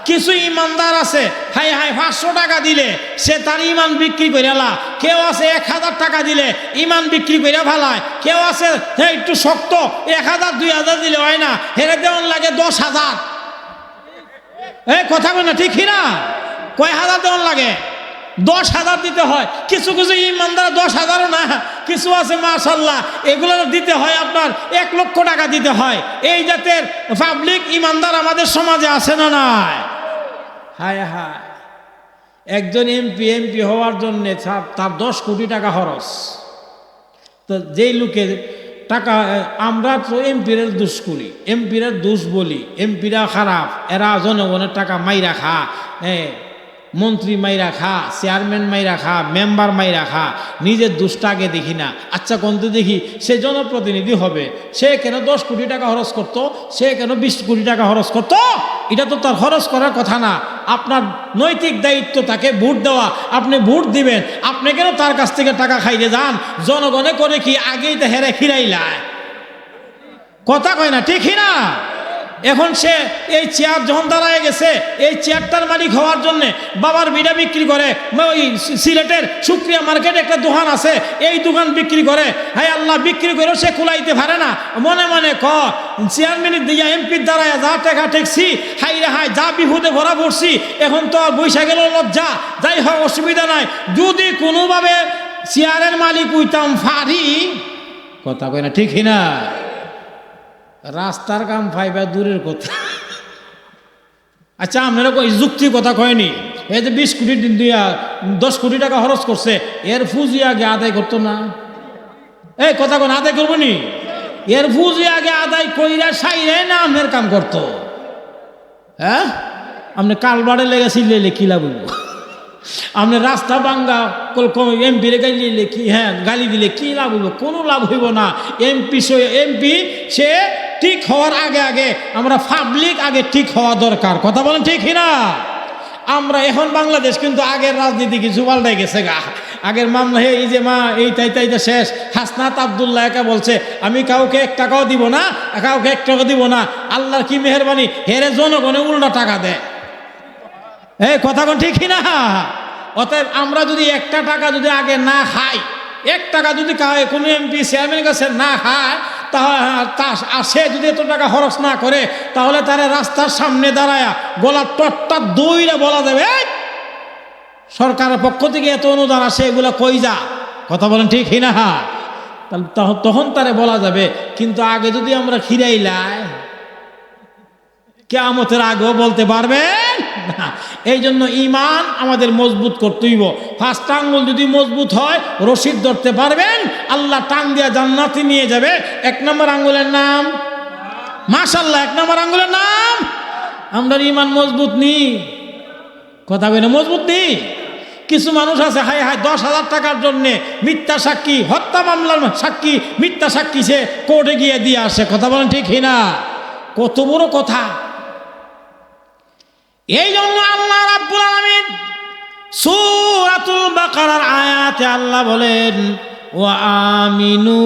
Speaker 1: কিছু ইমানদার আছে, হাই হাই 500 টাকা দিলে সে তার ঈমান বিক্রি করে আলা। কেউ আছে 1000 টাকা দিলে ঈমান বিক্রি করে ফেলায়। কেউ আছে একটু শক্ত, 1000 2000 দিলে হয় না, হেরে দেওয়ার লাগে 10,000। কথা বলে না ঠিক না? কয় হাজার দেওয়ার লাগে? 10,000 দিতে হয়। কিছু কিছু ইমানদার 10,000ও না, কিছু আছে মাশাআল্লাহ, এগুলো দিতে হয় আপনার 1 লক্ষ টাকা দিতে হয়। এই জাতের পাবলিক ইমানদার আমাদের সমাজে আছে না নাই? হায় হায়, একজন এমপি হওয়ার জন্য তার 10 কোটি টাকা খরচ। তো যেই লোকের টাকা, আমরা তো এমপির দোষ করি, এমপির দোষ বলি, এমপিরা খারাপ, এরা জনগণের টাকা মাইরা খা, মন্ত্রী মাইরা খা, চেয়ারম্যান মাইরা খা, মেম্বার মাইরা খা, নিজের দুষ্টা আগে দেখি না। আচ্ছা কোনতে দেখি, সে জনপ্রতিনিধি হবে, সে কেন 10 কোটি টাকা খরচ করতো, সে কেন 20 কোটি টাকা খরচ করতো? এটা তো তার খরচ করার কথা না। আপনার নৈতিক দায়িত্ব তাকে ভোট দেওয়া, আপনি ভোট দিবেন, আপনি কেন তার কাছ থেকে টাকা খাইতে যান? জনগণে করে কি আগেই তো হেরে ফিরাইলায়, কথা কয় না, ঠিকই না? এখন সে এই চেয়ার যখন দাঁড়ায় গেছে, এই চেয়ারটার মালিক হওয়ার জন্যে বাবার বিড়া বিক্রি করে, ওই সিলেটের সুপ্রিয়া মার্কেটে একটা দোকান আছে, এই দোকান বিক্রি করে। হায় আল্লাহ, বিক্রি করেও সে কুলাইতে পারে না। মনে মনে চেয়ারম্যানের দিয়া এমপির দ্বারায় যা টাকা ঠেকছি, হাই রে হাই, যা বিহুদে ভরা পড়ছি, এখন তো আর বৈশা গেল লজ্জা। যাই হোক, অসুবিধা নাই, যদি কোনোভাবে চেয়ারের মালিক উইতাম ফারি, কথা কয় না, ঠিকই না? রাস্তার কাম পাইবা দূরের কথা। আচ্ছা, আপনারা যুক্তি কথা কয়নি, এই যে 20 কোটি দিয়া 10 কোটি টাকা খরচ করছে, এর ফুজি আগে আদায় করতো না? এই কথা কোন আদায় করবো নি? এর ফুজি আগে আদায় কইরা সাইরে না আপনার কাম করতো? হ্যাঁ, আপনি কালবারে লেগেছিলে কি লাভ হইব? আপনি রাস্তা ভাঙ্গা এমপিরে গালি কি, হ্যাঁ গালি দিলে কি লাভ হইব? কোনো লাভ হইব না। এমপি সে ঠিক হওয়ার আগে আগে আমরা পাবলিক আগে ঠিক হওয়া দরকার, কথা বলেন ঠিকই না? আমরা এখন বাংলাদেশ কিন্তু আগের রাজনীতি কিছু পাল্টাই গেছে গা। আগের মামলা এই যে মা এই তাই শেষ। হাসনাত আব্দুল্লাহ একা বলছে, আমি কাউকে 1 টাকাও দিব না, কাউকে 1 টাকা দিব না। আল্লাহর কি মেহেরবানি, হেরে জনগণে উল্টা টাকা দেয়। এই কথা কোন ঠিকই না? অতএব আমরা যদি 1 টাকা যদি আগে না খাই, 1 টাকা যদি কোনো এমপি চেয়ারম্যানের কাছে না খায়, আর সে যদি এত টাকা খরচ না করে, তাহলে তারা রাস্তার সামনে দাঁড়ায়া গলা টটটা দইরা বলা যাবে, সরকারের পক্ষ থেকে এত অনুদান আসে, এগুলা কই যা, কথা বলেন ঠিকই না? তখন তারে বলা যাবে। কিন্তু আগে যদি আমরা খিরাইলাই, কিয়ামতের আগেও বলতে পারবেন না। এই জন্য ঈমান আমাদের মজবুত করতে হইব। 5 আঙ্গুল যদি মজবুত হয়, রশিদ ধরতে পারবেন, আল্লাহ টান দিয়া জান্নাতে নিয়ে যাবে। 1 নম্বর আঙ্গুলের নাম মাশাআল্লাহ, 1 নম্বর আঙ্গুলের নাম। আমরা ঈমান মজবুত নি, কথা বলে মজবুত নি। কিছু মানুষ আছে, হায় হায় 10,000 টাকার জন্য মিথ্যা সাক্ষী, হত্যা মামলার সাক্ষী, মিথ্যা সাক্ষী সে কোর্টে গিয়ে দিয়ে আসে, কথা বলেন ঠিক না? কত বড় কথা! এই জন্য আল্লাহ রাব্বুল আলামিন সূরাতুল বাকারার আয়াতে আল্লাহ বলেন, ওয়া আমিনু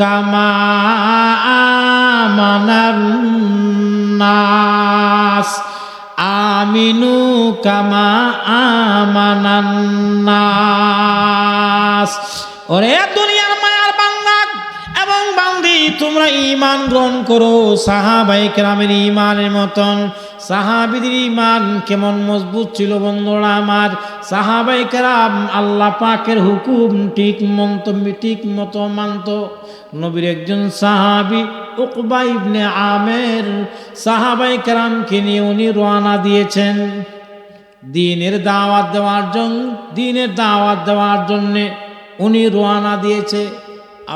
Speaker 1: কামা আমানান নাস, আমিনু কামা আমানান নাস। ওরে দুনিয়ার মায়ার বান্দা এবং বান্দি, তোমরা ঈমান গ্রহণ করো সাহাবায়ে কেরামের ঈমানের মতন। সাহাবীদের ঈমান কেমন মজবুত ছিল বন্ধুরা আমার? সাহাবায়ে কেরাম আল্লাহ পাকের হুকুম ঠিক মতো মানত। নবীর একজন সাহাবী উকবা ইবনে আমের সাহাবায়ে কেরামকে নিয়ে উনি রওনা দিয়েছেন দ্বীনের দাওয়াত দেওয়ার জন্য উনি রওনা দিয়েছে।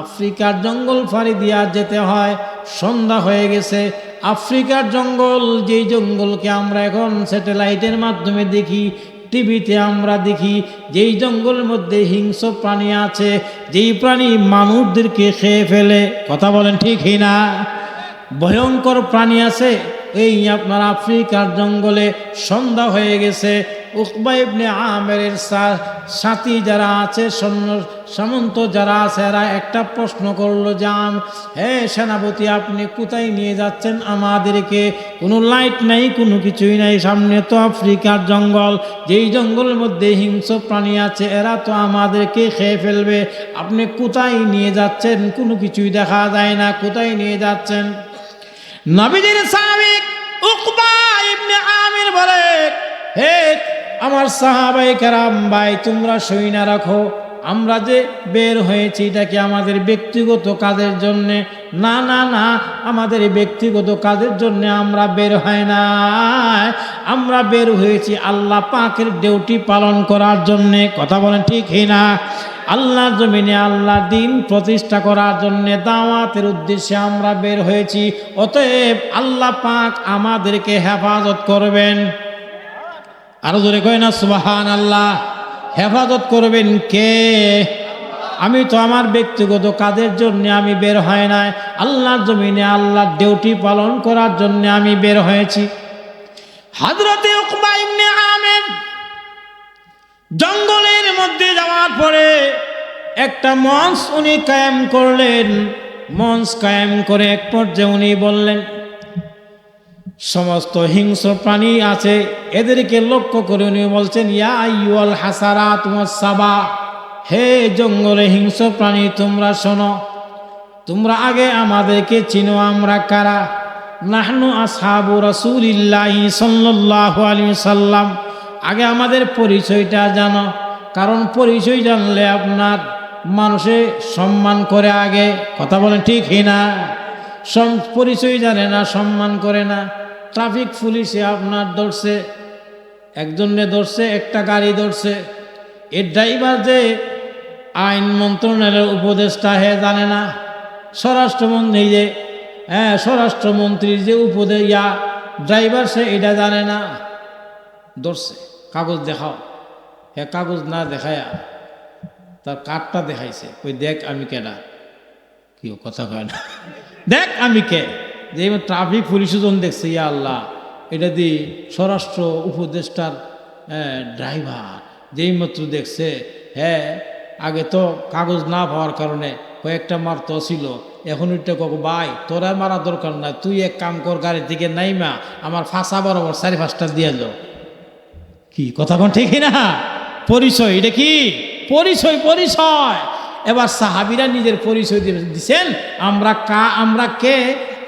Speaker 1: আফ্রিকার জঙ্গল ফাড়ি দিয়া যেতে হয়। সন্ধ্যা হয়ে গেছে। আফ্রিকার জঙ্গল, যেই জঙ্গলকে আমরা এখন স্যাটেলাইটের মাধ্যমে দেখি, টিভিতে আমরা দেখি, যেই জঙ্গলের মধ্যে হিংস্র প্রাণী আছে, যেই প্রাণী মানুষদেরকে খেয়ে ফেলে, কথা বলেন ঠিক না? ভয়ঙ্কর প্রাণী আছে। এই আপনার আফ্রিকার জঙ্গলে সন্ধ্যা হয়ে গেছে। উকবা ইবনে আমেরের সাথী যারা আছে, সামন্ত যারা আছে, এরা একটা প্রশ্ন করলো, যান হে সেনাপতি, আপনি কোথায় নিয়ে যাচ্ছেন আমাদেরকে? কোনো লাইট নাই, কোনো কিছুই নাই, সামনে তো আফ্রিকার জঙ্গল, যেই জঙ্গলের মধ্যে হিংস্র প্রাণী আছে, এরা তো আমাদেরকে খেয়ে ফেলবে। আপনি কোথায় নিয়ে যাচ্ছেন? কোনো কিছুই দেখা যায় না, কোথায় নিয়ে যাচ্ছেন? নবীজির সাহাবী উকবা ইবনে আমির বলে, হে আমার সাহাবায়ে কেরাম ভাই, তোমরা শুইনা রাখো, আমরা যে বের হয়েছি এটা কি আমাদের ব্যক্তিগত কাজের জন্যে? না না না, আমাদের ব্যক্তিগত কাজের জন্য আমরা বের হয় না, আমরা বের হয়েছি আল্লাহ পাকের ডিউটি পালন করার জন্যে, কথা বলেন ঠিক না? আল্লাহর জমিনে আল্লাহর দ্বীন প্রতিষ্ঠা করার জন্য, দাওয়াতের উদ্দেশ্যে আমরা বের হয়েছি। অতএব আল্লাহ পাক আমাদেরকে হেফাজত করবেন। আরো জোরে কয় না সুবহানাল্লাহ। হেফাজত করবেন কে? আমি তো আমার ব্যক্তিগত কাজের জন্য আমি বের হয় নাই, আল্লাহর জমিনে আল্লাহর ডিউটি পালন করার জন্য আমি বের হয়েছি। হযরতে উকবা ইবনে আমির জঙ্গলের মধ্যে যাওয়ার পরে একটা মঞ্চ উনি কায়েম করলেন। মঞ্চ কায়েম করে এক পর্যায়ে উনি বললেন, সমস্ত হিংস্র প্রাণী আছে এদেরকে লক্ষ্য করে উনি বলছেন, ইয়া আইয়ুল হাসারাত ওয়াস সাবা, হে জঙ্গলে হিংস্র প্রাণী তোমরা শোনো, তোমরা আগে আমাদেরকে চিনো, আমরা কারা? নাহনু আসহাবু রাসূলিল্লাহি সাল্লাল্লাহু আলাইহি সাল্লাম। আগে আমাদের পরিচয়টা জানো, কারণ পরিচয় জানলে আপনার মানুষে সম্মান করে। আগে কথা বলেন ঠিক না? পরিচয় জানে না, সম্মান করে না। ট্রাফিক পুলিশে আপনার ধরছে, একজনে ধরছে, একটা গাড়ি ধরছে, এর ড্রাইভার যে আইন মন্ত্রণালয়ের উপদেষ্টা হে জানে না, স্বরাষ্ট্রমন্ত্রী যে স্বরাষ্ট্রমন্ত্রীর যে ড্রাইভার সে এটা জানে না, ধরছে, কাগজ দেখাও। হ্যাঁ, কাগজ না দেখায়া তার কার্ডটা দেখাইছে, ওই দেখ আমি কেডা। কি কথা কয় না, দেখ আমি কে। যে ট্রাফিক পুলিশ জন দেখছে, ইয়া আল্লাহ, এটা দিয়ে স্বরাষ্ট্র উপদেষ্টার ড্রাইভার যেই মাত্র দেখছে, হ্যাঁ আগে তো কাগজ না পাওয়ার কারণে কয়েকটা মারতো ছিল, এখন ওইটা কক ভাই তোরা মারা দরকার না, তুই এক কাম কর, গাড়ি থেকে নাইমা আমার ফাঁসা বরাবর 4-5টা দিয়ে যাও। কি কথা কোন ঠিক না? পরিচয়, এটা কি পরিচয়? পরিচয়। এবার সাহাবীরা নিজের পরিচয় দিচ্ছেন, আমরা কে,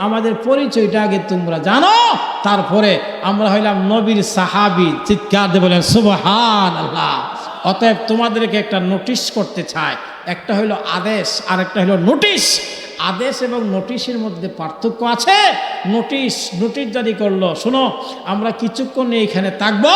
Speaker 1: আমাদের পরিচয়টা আগে তোমরা জানো, তারপরে আমরা হইলাম নবীর সাহাবী। চিৎকার দিয়ে বলেন সুবহানাল্লাহ। অতএব তোমাদেরকে একটা নোটিশ করতে চাই, একটা হইলো আদেশ আর একটা হইলো নোটিশ। আদেশ এবং নোটিশের মধ্যে পার্থক্য আছে। নোটিশ জারি করলো, শোনো আমরা কিছুক্ষণ এখানে থাকবো,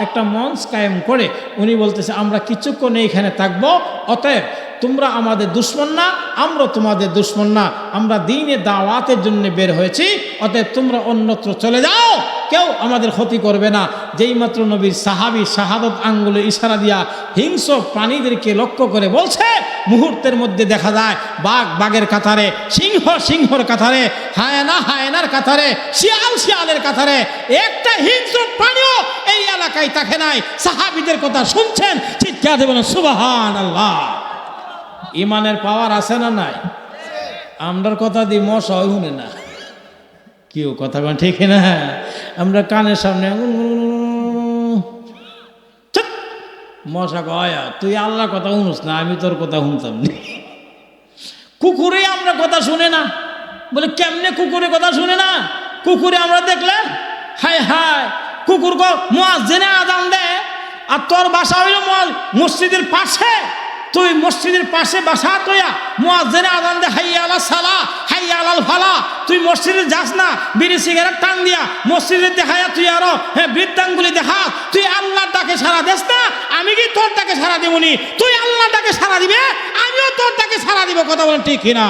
Speaker 1: একটা মঞ্চ কায়েম করে উনি বলতেছে আমরা কিছুক্ষণ এখানে থাকবো, অতএব তোমরা আমাদের দুশমন না, আমরা তোমাদের দুশমন না, আমরা দ্বীনে দাওয়াতের জন্য বের হয়েছি, অতএব তোমরা অন্যত্র চলে যাও, কেউ আমাদের ক্ষতি করবে না। যেই মাত্র নবীর সাহাবী শাহাদত আঙ্গুলে ইশারা দিয়া হিংস্র প্রাণীদেরকে লক্ষ্য করে বলছে, মুহূর্তের মধ্যে দেখা যায় বাঘ বাঘের কাতারে, সিংহ সিংহর কাতারে, হায়না হায়নার কাতারে, শিয়াল শিয়ালের কাতারে, একটা হিংস্র প্রাণীও এই এলাকায় থাকে নাই। সাহাবীদের কথা শুনছেন, চিৎকার দিয়ে বলেন সুবহানাল্লাহ। ইমানের পাওয়ার আছে না নাই? আমরার কথা দিয়ে মশা শুনে না, কেউ কথা বলেন ঠিক না? আমরা কানের সামনে মশা কয়া, তুই আল্লাহর কথা শুনুস না, আমি তোর কথা শুনতাম না। কুকুরে আমরা কথা শুনে না, বলে কেমনে কুকুরের কথা শুনে না? কুকুরে আমরা দেখলে হায় হায়, কুকুর মুয়াজ্জিনে আযান দেয়, আর তোর বাসা হইল মসজিদের পাশে, তুই মসজিদের পাশে বাসা তোয়া মুয়াজ্জিনে আযান দে হাইয়া আলাস সালাহ হাইয়া আলাল ফালাহ, তুই মসজিদে যাস না, বিড়ি সিগারেট টান দিয়া মসজিদে দেখায়া তুই আরো বৃদ্ধাঙ্গুলি দেখা, তুই আল্লাহর ডাকে সাড়া দেস না, আমি কি তোর ডাকে সাড়া দিবনি? তুই আল্লাহর ডাকে সাড়া দিবে, আমিও তোর ডাকে সাড়া দিব। কথা বলেন ঠিক কিনা?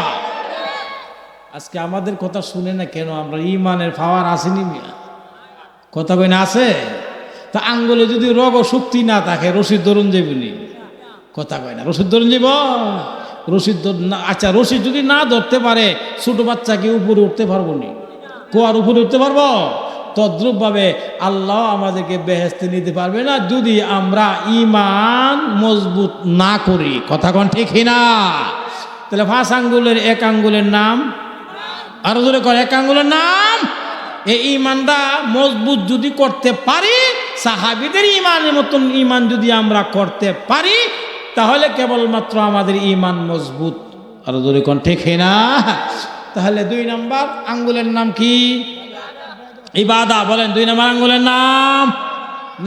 Speaker 1: আজকে আমাদের কথা শুনে না কেন? আমরা ইমানের পাওয়ার আসেনি মিয়া, কথা কই না আছে? তা আঙ্গুলে যদি রোগ ও শক্তি না থাকে, রশিদ ধরুন যাবনি, কথা কয় না, রশিদ ধরুন যাব, রশিদ না। আচ্ছা, রশিদ যদি না ধরতে পারে, ছোট বাচ্চাকে উপরে উঠতে পারবো নি? কুয়ার উপরে উঠতে পারবো? তদ্রুপ ভাবে আল্লাহ আমাদেরকে বেহেশতে নিতে পারবে না যদি আমরা ইমান মজবুত না করি। কথা কোন ঠিক না? তাহলে 5 আঙ্গুলের 1 আঙ্গুলের নাম, আরো জোরে করে, 1 আঙ্গুলের নাম। এই ইমানটা মজবুত যদি করতে পারি, সাহাবীদের ইমানের মতন ইমান যদি আমরা করতে পারি, তাহলে কেবলমাত্র আমাদের ইমান মজবুত। আরো জোরে কোন ঠিক না? তাহলে 2 নম্বর আঙ্গুলের নাম কি? ইবাদত। বলেন 2 নম্বর আঙ্গুলের নাম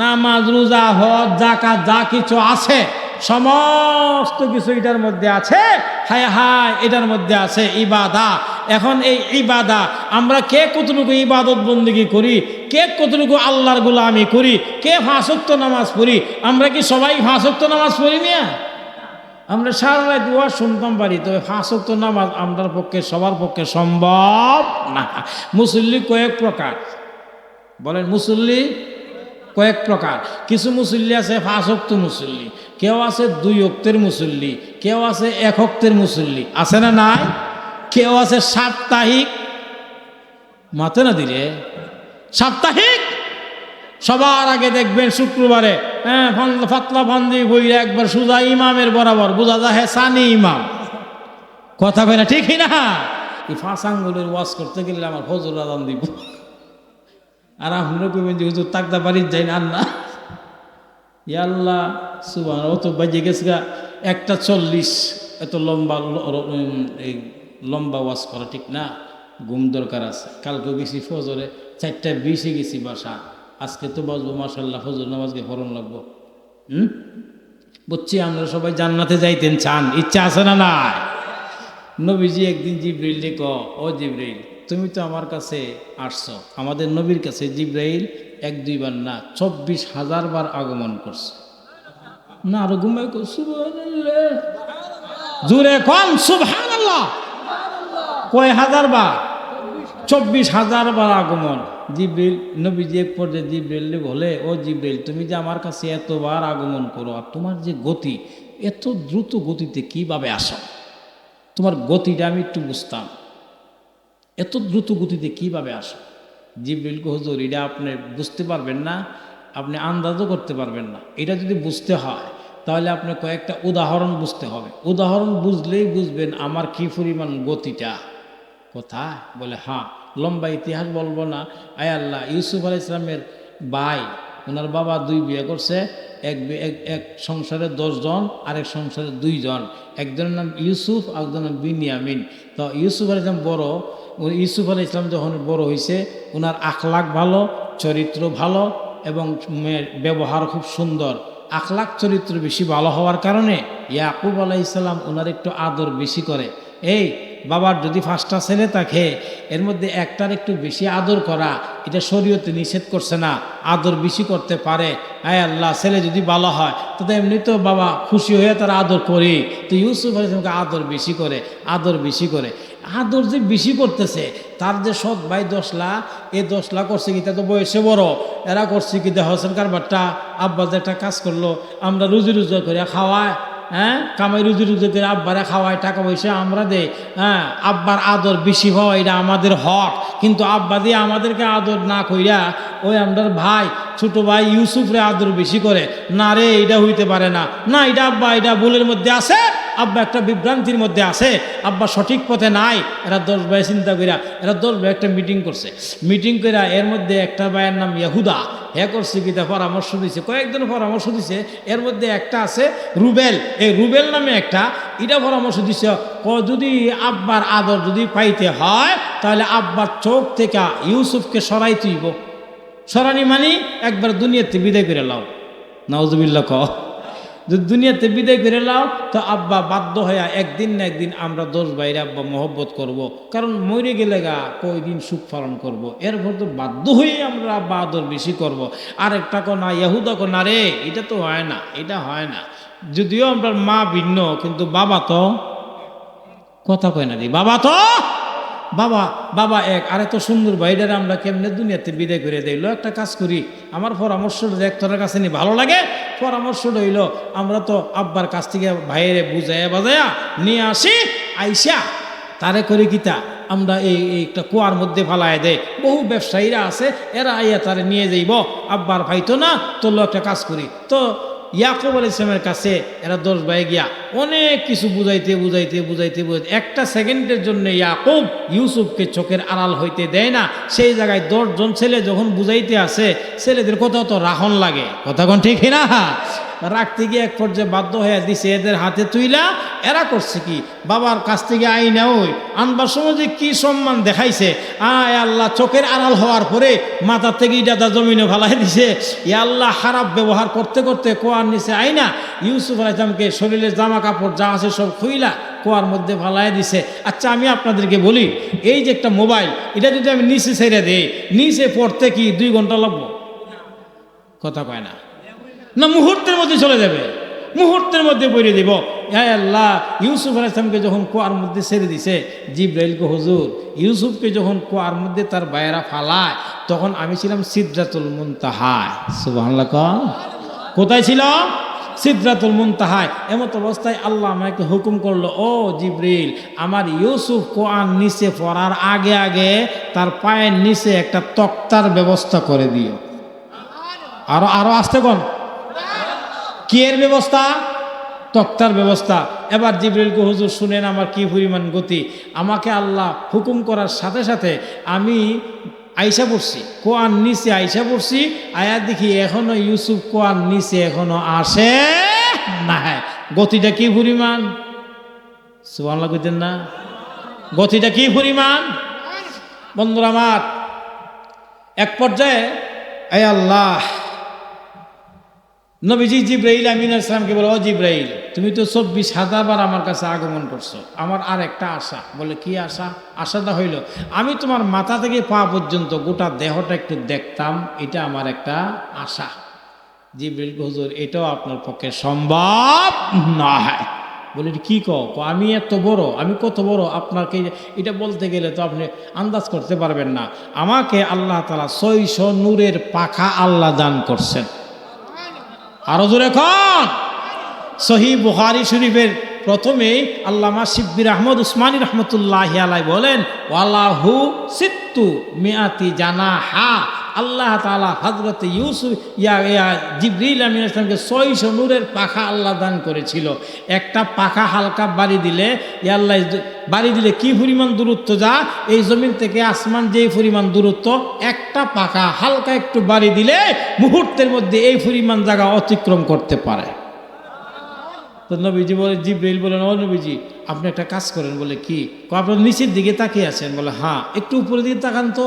Speaker 1: নামাজ, রোজা, হজ, যাকাত, যা কিছু আছে সমস্ত কিছু এটার মধ্যে আছে। হায় হায়, এটার মধ্যে আছে ইবাদত। এখন এই ইবাদত আমরা কে কতটুকু ইবাদত বন্দেগী করি, কে কতটুকু আল্লাহর গোলামি করি, কে 5 ওয়াক্ত নামাজ পড়ি? আমরা কি সবাই 5 ওয়াক্ত নামাজ পড়ি মিয়া? আমরা সারা রাত দোয়া শুনতাম পারি, তবে 5 ওয়াক্ত নামাজ আমাদের পক্ষে সবার পক্ষে সম্ভব না। মুসল্লি কয়েক প্রকার, বলেন মুসল্লি কয়েক প্রকার। কিছু মুসল্লি আছে 5 ওয়াক্ত মুসল্লি, কেউ আছে 2 ওয়াক্তের মুসল্লি, কেউ আছে 1 ওয়াক্তের মুসল্লি, আছে না নাই? কেউ আছে সাপ্তাহিক, মাতে না দিলে সাপ্তাহিক। সবার আগে দেখবেন শুক্রবারে ফাতলা ফান্দি বইরা একবার সুজা ইমামের বরাবর বোঝা যায় সানি ইমাম। কথা কয় না, ঠিকই না? এই 5 আঙ্গুলের ওয়াজ করতে গেলে আমার ফজর আজান দিব, আর আপনারা কইবেন যে হুজুর তাকদা বাড়ির যাই না না। আল্লাহ সুবহান, অত বাজে গেছে গা 1:40। এত লম্বা ওয়াজ করা ঠিক না, ঘুম দরকার আছে। কালকে গেছি ফজরে 4:20 গেছি বাসা, আজকে তো বাজবো মাশাআল্লাহ ফজর নামাজকে ফরন লাগবো। বুঝছি আমরা সবাই জান্নাতে যাইতেন চান, ইচ্ছা আছে না নাই? নবীজি একদিন জিবরাইলকে ও জিবরাইল, তুমি তো আমার কাছে আসছো। আমাদের নবীর কাছে জিবরাইল 1-2 বার না 24,000 বার আগমন করছে। না আরো ঘুমাই সুবহানাল্লাহ, জোরে কোন সুবহানাল্লাহ। কয় হাজার বার? 24,000 বার আগমন। জিবরাইল নবীজি এক পর্যায়ে জিবরাইলকে বলে, ও জিবরাইল, তুমি যে আমার কাছে এতবার আগমন করো, আর তোমার যে গতি, এত দ্রুত গতিতে কিভাবে আসো? তোমার গতিটা আমি একটু বুঝতাম, এত দ্রুত গতিতে কিভাবে আসো? জিবরাইল কো, হুজুর এটা আপনি বুঝতে পারবেন না, আপনি আন্দাজও করতে পারবেন না। এটা যদি বুঝতে হয় তাহলে আপনি কয়েকটা উদাহরণ বুঝতে হবে। উদাহরণ বুঝলেই বুঝবেন আমার কি পরিমাণ গতিটা। কোথায়? বলে হ্যাঁ, লম্বা ইতিহাস বলবো না। আয় আল্লাহ, ইউসুফ আলাইহিস সালামের ভাই, ওনার বাবা 2 বিয়ে করছে। এক সংসারে 10 জন, আরেক সংসারে 2 জন। একজনের নাম ইউসুফ, একজনের নাম বিনিয়ামিন। তো ইউসুফ আলাইহিস সালাম বড়। ইউসুফ আলাইহিস সালাম যখন বড় হয়েছে, ওনার আখলাক ভালো, চরিত্র ভালো এবং ব্যবহার খুব সুন্দর। আখলাক চরিত্র বেশি ভালো হওয়ার কারণে ইয়াকুব আলাইহিস সালাম ওনার একটু আদর বেশি করে। এই বাবার যদি 5টা ছেলে থাকে, এর মধ্যে একটার একটু বেশি আদর করা, এটা শরীয়তে নিষেধ করছে না, আদর বেশি করতে পারে। আয় আল্লাহ, ছেলে যদি ভালো হয় তো এমনি তো বাবা খুশি হয়ে তারা আদর করে। তো ইউসুফ আলাইহিস সালামকে আদর বেশি করে, আদর বেশি করে। আদর যে বেশি করতেছে, তার যে সৎ ভাই 10 লাখ, এই 10 লাখ করছে কি, তা তো বয়সে বড়, এরা করছে কি হোসেন কারবারটা, আব্বা যে একটা কাজ করলো, আমরা রুজি রোজগার করে খাওয়ায়, কামাই রুজি করে আব্বারে খাওয়াই, টাকা পয়সা আমরা দেই। আব্বার আদর বেশি হওয়া এটা আমাদের হক, কিন্তু আব্বা দিয়ে আমাদেরকে আদর না কইরা ওই আমাদের ভাই, ছোট ভাই ইউসুফরে আদর বেশি করে। না রে, এটা হইতে পারে না, না এটা আব্বা, এটা ভুলের মধ্যে আছে, আব্বা একটা বিভ্রান্তির মধ্যে আছে, আব্বা সঠিক পথে নাই। এরা 10 ভাই চিন্তা কইরা, এরা 10 ভাই একটা মিটিং করছে। মিটিং কইরা এর মধ্যে একটা ভাইয়ের নাম ইয়াহুদা, করছে কি পরামর্শ দিছে, কয়েকজন পরামর্শ দিছে। এর মধ্যে একটা আছে রুবেল, এই রুবেল নামে একটা, এটা পরামর্শ দিছে, যদি আব্বার আদর যদি পাইতে হয় তাহলে আব্বার চোখ থেকে ইউসুফকে সরাই তুইব। সরানি মানি একবার দুনিয়াতে বিদায় করে লাও, নাউজুবিল্লাহ। যদি দুনিয়াতে বিদায় করে লাও তো আব্বা বাধ্য হয়ে একদিন না একদিন আমরা 10 ভাইরে আব্বা মহব্বত করব, কারণ মরে গেলে গা কয়দিন সুখ পালন করব। এরপর তো বাধ্য হয়ে আমরা আব্বা আদর বেশি করব। আরেকটা কো না, ইয়াহুদা কো না রে, এটা তো হয় না, এটা হয় না। যদিও আমরা মা ভিন্ন, কিন্তু বাবা তো, কথা কয় না রে, বাবা তো বাবা এক। আর এত সুন্দর ভাইটারে আমরা কেমনে দুনিয়াতে বিদায় করে দিল। একটা কাজ করি, আমার পরামর্শ একজনের কাছে নি ভালো লাগে, পরামর্শ রইল, আমরা তো আব্বার কাছ থেকে ভাইয়েরে বুঝাইয়া বাজায়া নিয়ে আসি, আইসা তারে করে কিতা আমরা এই একটা কুয়ার মধ্যে ফালায় দেয়। বহু ব্যবসায়ীরা আছে, এরা আইয়া তারে নিয়ে যাইব, আব্বার ভাইতো না, তোলো একটা কাজ করি। তো ইয়াকুব আলাইহিস সালামের কাছে এরা 10 ভাই গিয়া অনেক কিছু বুঝাইতে একটা সেকেন্ডের জন্য ইয়াকুব ইউসুফকে চোখের আড়াল হইতে দেয় না। সেই জায়গায় 10 জন ছেলে যখন বুঝাইতে আসে, ছেলেদের কোথাও তো রাখন লাগে, কথা কোন ঠিক না? রাখতে গিয়ে এক পর্যায়ে বাধ্য হয়ে দিছে এদের হাতে তুইলা। এরা করছে কি, বাবার কাছ থেকে আইনা ওই আনবার সময় যে কি সম্মান দেখাইছে, আয় আল্লাহ, চোখের আড়াল হওয়ার পরে মাথার থেকে ইটা জমিনে ফালাই দিছে। আল্লাহ, খারাপ ব্যবহার করতে করতে কোয়ার নিচে আইনা ইউসুফ আলাইহিস সালামকে শরীরের জামা কাপড় যা আছে সব খুইলা কুয়ার মধ্যে ফালাই দিছে। আচ্ছা, আমি আপনাদেরকে বলি, এই যে একটা মোবাইল, এটা যদি আমি নিচে ছেড়ে দিই, নিচে পড়তে কি 2 ঘন্টা লাগবো? কথা কয় না, না মুহূর্তের মধ্যে চলে যাবে, মুহূর্তের মধ্যে পড়ে দিব। আল্লাহ, ইউসুফ আলাইহিস সালামকে যখন কুয়ার মধ্যে ছেড়ে দিছে, জিবরাইল কো, হুজুর ইউসুফকে যখন কুয়ার মধ্যে তার ভাইয়েরা ফালায়, তখন আমি ছিলাম সিদরাতুল মুনতাহায়। সুবহানাল্লাহ। কোথায় ছিল? সিদরাতুল মুনতাহায়। এমত অবস্থায় আল্লাহ আমাকে হুকুম করলো, ও জিবরিল, আমার ইউসুফ কোরআন নিচে পড়ার আগে আগে তার পায়ের নিচে একটা তক্তার ব্যবস্থা করে দিও। আরো আরো আসতে কোন কি এর ব্যবস্থা? তক্তার ব্যবস্থা। এবার জিবরিলকে, হুজুর শুনেন আমার কি পরিমাণ গতি। আমাকে আল্লাহ হুকুম করার সাথে সাথে আমি আইসা পড়ছি, কোরআন নিচে আইসা পড়ছি। আয়া দেখি এখনো ইউসুফ কোরআন নিচে এখনো আসে না। গতিটা কি পরিমাণ? সুবহানাল্লাহ কইতেন না? গতিটা কি পরিমাণ? বন্ধুরা আমার, এক পর্যায়ে এ আল্লাহ, নবীজি জিব্রাইল আমিন আলাইহিস সালামকে বলে, ও জিব্রাইল, তুমি তো 24,000 বার আমার কাছে আগমন করছো, আমার আর একটা আশা। বলে, কি আশা? আশাটা হইল আমি তোমার মাথা থেকে পা পর্যন্ত গোটা দেহটা একটু দেখতাম, এটা আমার একটা আশা। জিব্রাইল, হুজুর, এটাও আপনার পক্ষে সম্ভব নয়। বলে, কি কও? আমি এত বড়, আমি কত বড়, আপনাকে এটা বলতে গেলে তো আপনি আন্দাজ করতে পারবেন না। আমাকে আল্লাহ তাআলা 600 নূরের পাখা আল্লাহ দান করছেন। আরো জোরে কোন? সহিহ বুখারী শরীফের প্রথমে আল্লামা শিব্বির আহমদ উসমানী রহমতুল্লাহি আলাইহি বলেন, ওয়ালাহু সিত্তু মিআতি জানাহা। আল্লাহ তাআলা হযরত ইউসুফ জিবরিল আমিন আলাইহিস সালামকে 600 নূরের পাখা আল্লাহ দান করেছিল। একটা পাখা হালকা বাড়ি দিলে, আল্লাহ বাড়ি দিলে কি পরিমাণ দূরত্ব যা, এই জমিন থেকে আসমান যেই পরিমাণ দূরত্ব, একটা পাখা হালকা একটু বাড়ি দিলে মুহূর্তের মধ্যে এই পরিমাণ জায়গা অতিক্রম করতে পারে। তো নবীজি বলে, জিবরিল বলেন, ও নবীজি, আপনি একটা কাজ করেন। বলে, কি? আপনার নিচের দিকে তাকিয়ে আছেন। বলে, হ্যাঁ, একটু উপরের দিকে তাকান তো।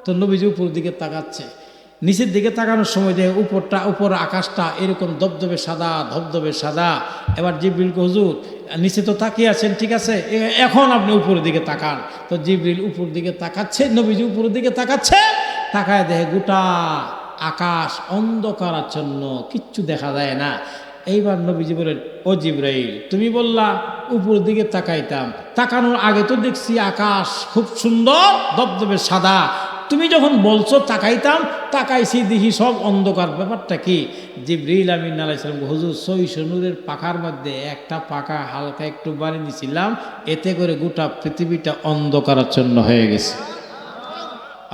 Speaker 1: তো নবীজি উপরের দিকে তাকাচ্ছে। নিচের দিকে তাকানোর সময় দেখে উপর আকাশটা এরকম ধবধবে সাদা, ধবধবে সাদা। এবার জিবরিলকে, হুজুর, নিচে তো তাকিয়ে আছেন, ঠিক আছে, এখন আপনি উপরের দিকে তাকান। তো জিবরিল উপর দিকে তাকাচ্ছে, নবীজি উপরের দিকে তাকাচ্ছে। তাকায় দেখে গোটা আকাশ অন্ধকারাচ্ছন্ন, কিচ্ছু দেখা যায় না। এইবার নবীজি বলেন, ও জিবরাইল, তুমি বললা উপর দিকে তাকাইতাম, তাকানোর আগে তো দেখছি আকাশ খুব সুন্দর ধবধবে সাদা। তুমি যখন বলছো তাকাইতাম, তাকাইছি দেখি সব অন্ধকার, ব্যাপারটা কি? জিবরিল আমিন আলাইহিস সালাম, হুজুর, 600 নূরের পাখার মধ্যে একটা পাখা হালকা একটু বাড়ি দিয়েছিলাম, এতে করে গোটা পৃথিবীটা অন্ধকারাচ্ছন্ন হয়ে গেছে।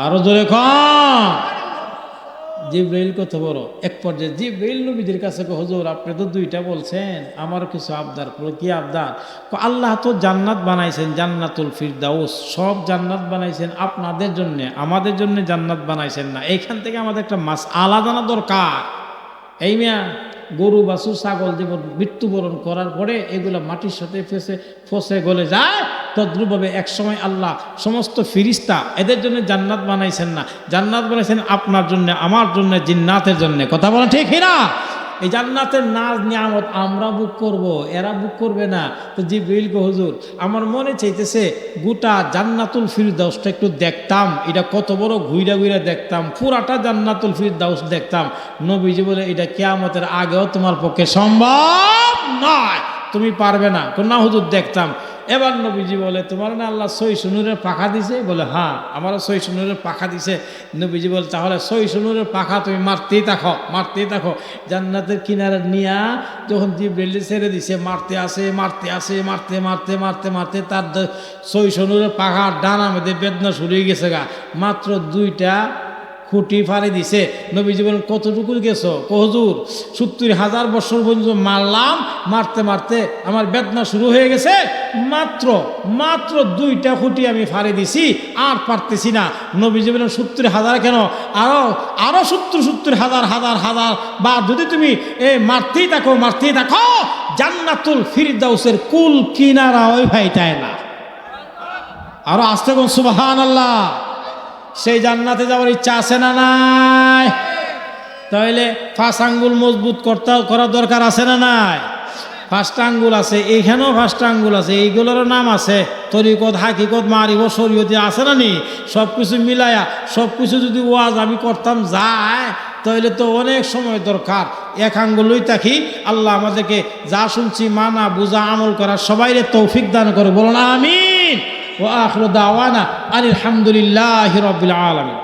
Speaker 1: আরো জোরে কম। জিবরাইল কত বড়! এক পর্যায়ে জিবরাইল নবীদের কাছে, হুজুর, আপনি তো দুইটা বলছেন, আমার কিছু আবদার। কি আবদার? আল্লাহ তো জান্নাত বানাইছেন, জান্নাতুল ফিরদাউস, সব জান্নাত বানাইছেন আপনাদের জন্য, আমাদের জন্য জান্নাত বানাইছেন না। এইখান থেকে আমাদের একটা মাসআলা জানা দরকার। এই মিয়া, গরু বাছুর ছাগল যেমন মৃত্যুবরণ করার পরে এগুলো মাটির সাথে ফসে গলে যায়, তদ্রূপভাবে একসময় আল্লাহ সমস্ত ফিরিস্তা এদের জন্য জান্নাত বানাইছেন না, জান্নাত বানাইছেন আপনার জন্য, আমার জন্য, জিন্নাতের জন্য। কথা বলেন ঠিক না? এই জান্নাতের নাজ নিয়ামত আমরা বুক করব, এরা বুক করবে না। তো জিবরিল কো, হুজুর, আমার মনে চাইতেছে গোটা জান্নাতুল ফিরদাউসটা একটু দেখতাম, এটা কত বড়, ঘুইরা ঘুইরা দেখতাম, পুরাটা জান্নাতুল ফিরদাউস দেখতাম। নবীজি বলে, এটা কিয়ামতের আগেও তোমার পক্ষে সম্ভব নয়, তুমি পারবে না। না হুজুর, দেখতাম। এবার নবীজি বলে, তোমার না আল্লাহ 600 নূরের পাখা দিছে? বলে, হ্যাঁ, আমারও 600 নূরের পাখা দিছে। নবীজি বলে, তাহলে 600 নূরের পাখা তুমি মারতেই থাকো, মারতেই থাকো। জান্নাতের কিনারে নিয়া যখন জিবরিল ছেড়ে দিছে, মারতে আসে, মারতে আসে, মারতে মারতে মারতে মারতে তার 600 নূরের পাখার ডানার মধ্যে বেদনা শুরু হয়ে গেছে গা। মাত্র 2টা খুঁটি ফাড়ি দিছে। নবীজি বলেন, কতটুকু গেছো? হুজুর, 70,000 বছর পর্যন্ত মারলাম, মারতে মারতে আমার বেদনা শুরু হয়ে গেছে, মাত্র 2টা খুঁটি আমি ফাড়ি দিছি, আর পারতেছি না। নবীজি বলেন, 70,000 কেন, আরো 70,000 হাজার বা যদি তুমি মারতেই থাকো, জান্নাতুল ফিরদাউসের কুল কিনারা ওই ভাইটায় না। আরো আসতে কোন সুবহানাল্লাহ। সেই জান্নাতে যাওয়ার ইচ্ছা আছে না নাই? তাহলে 5 আঙ্গুল মজবুত করা দরকার আছে না নাই? 5টা আঙ্গুল আছে, এইখানেও 5টা আঙ্গুল আছে, এইগুলোরও নাম আছে, তরিকত, হাকিকত, মারিফত, শরীয়ত আছে না নি? সব কিছু মিলায়া, সব কিছু যদি ওয়াজ আমি করতাম যায়, তাহলে তো অনেক সময় দরকার। 1 আঙ্গুলই থাকি। আল্লাহ আমাদেরকে যা শুনছি মানা, বুঝা, আমল করার সবাইরে তৌফিক দান করে, বলুন আমিন। ওয়া আখিরু দাওয়ানা আলহামদুলিল্লাহি রাব্বিল আলামিন।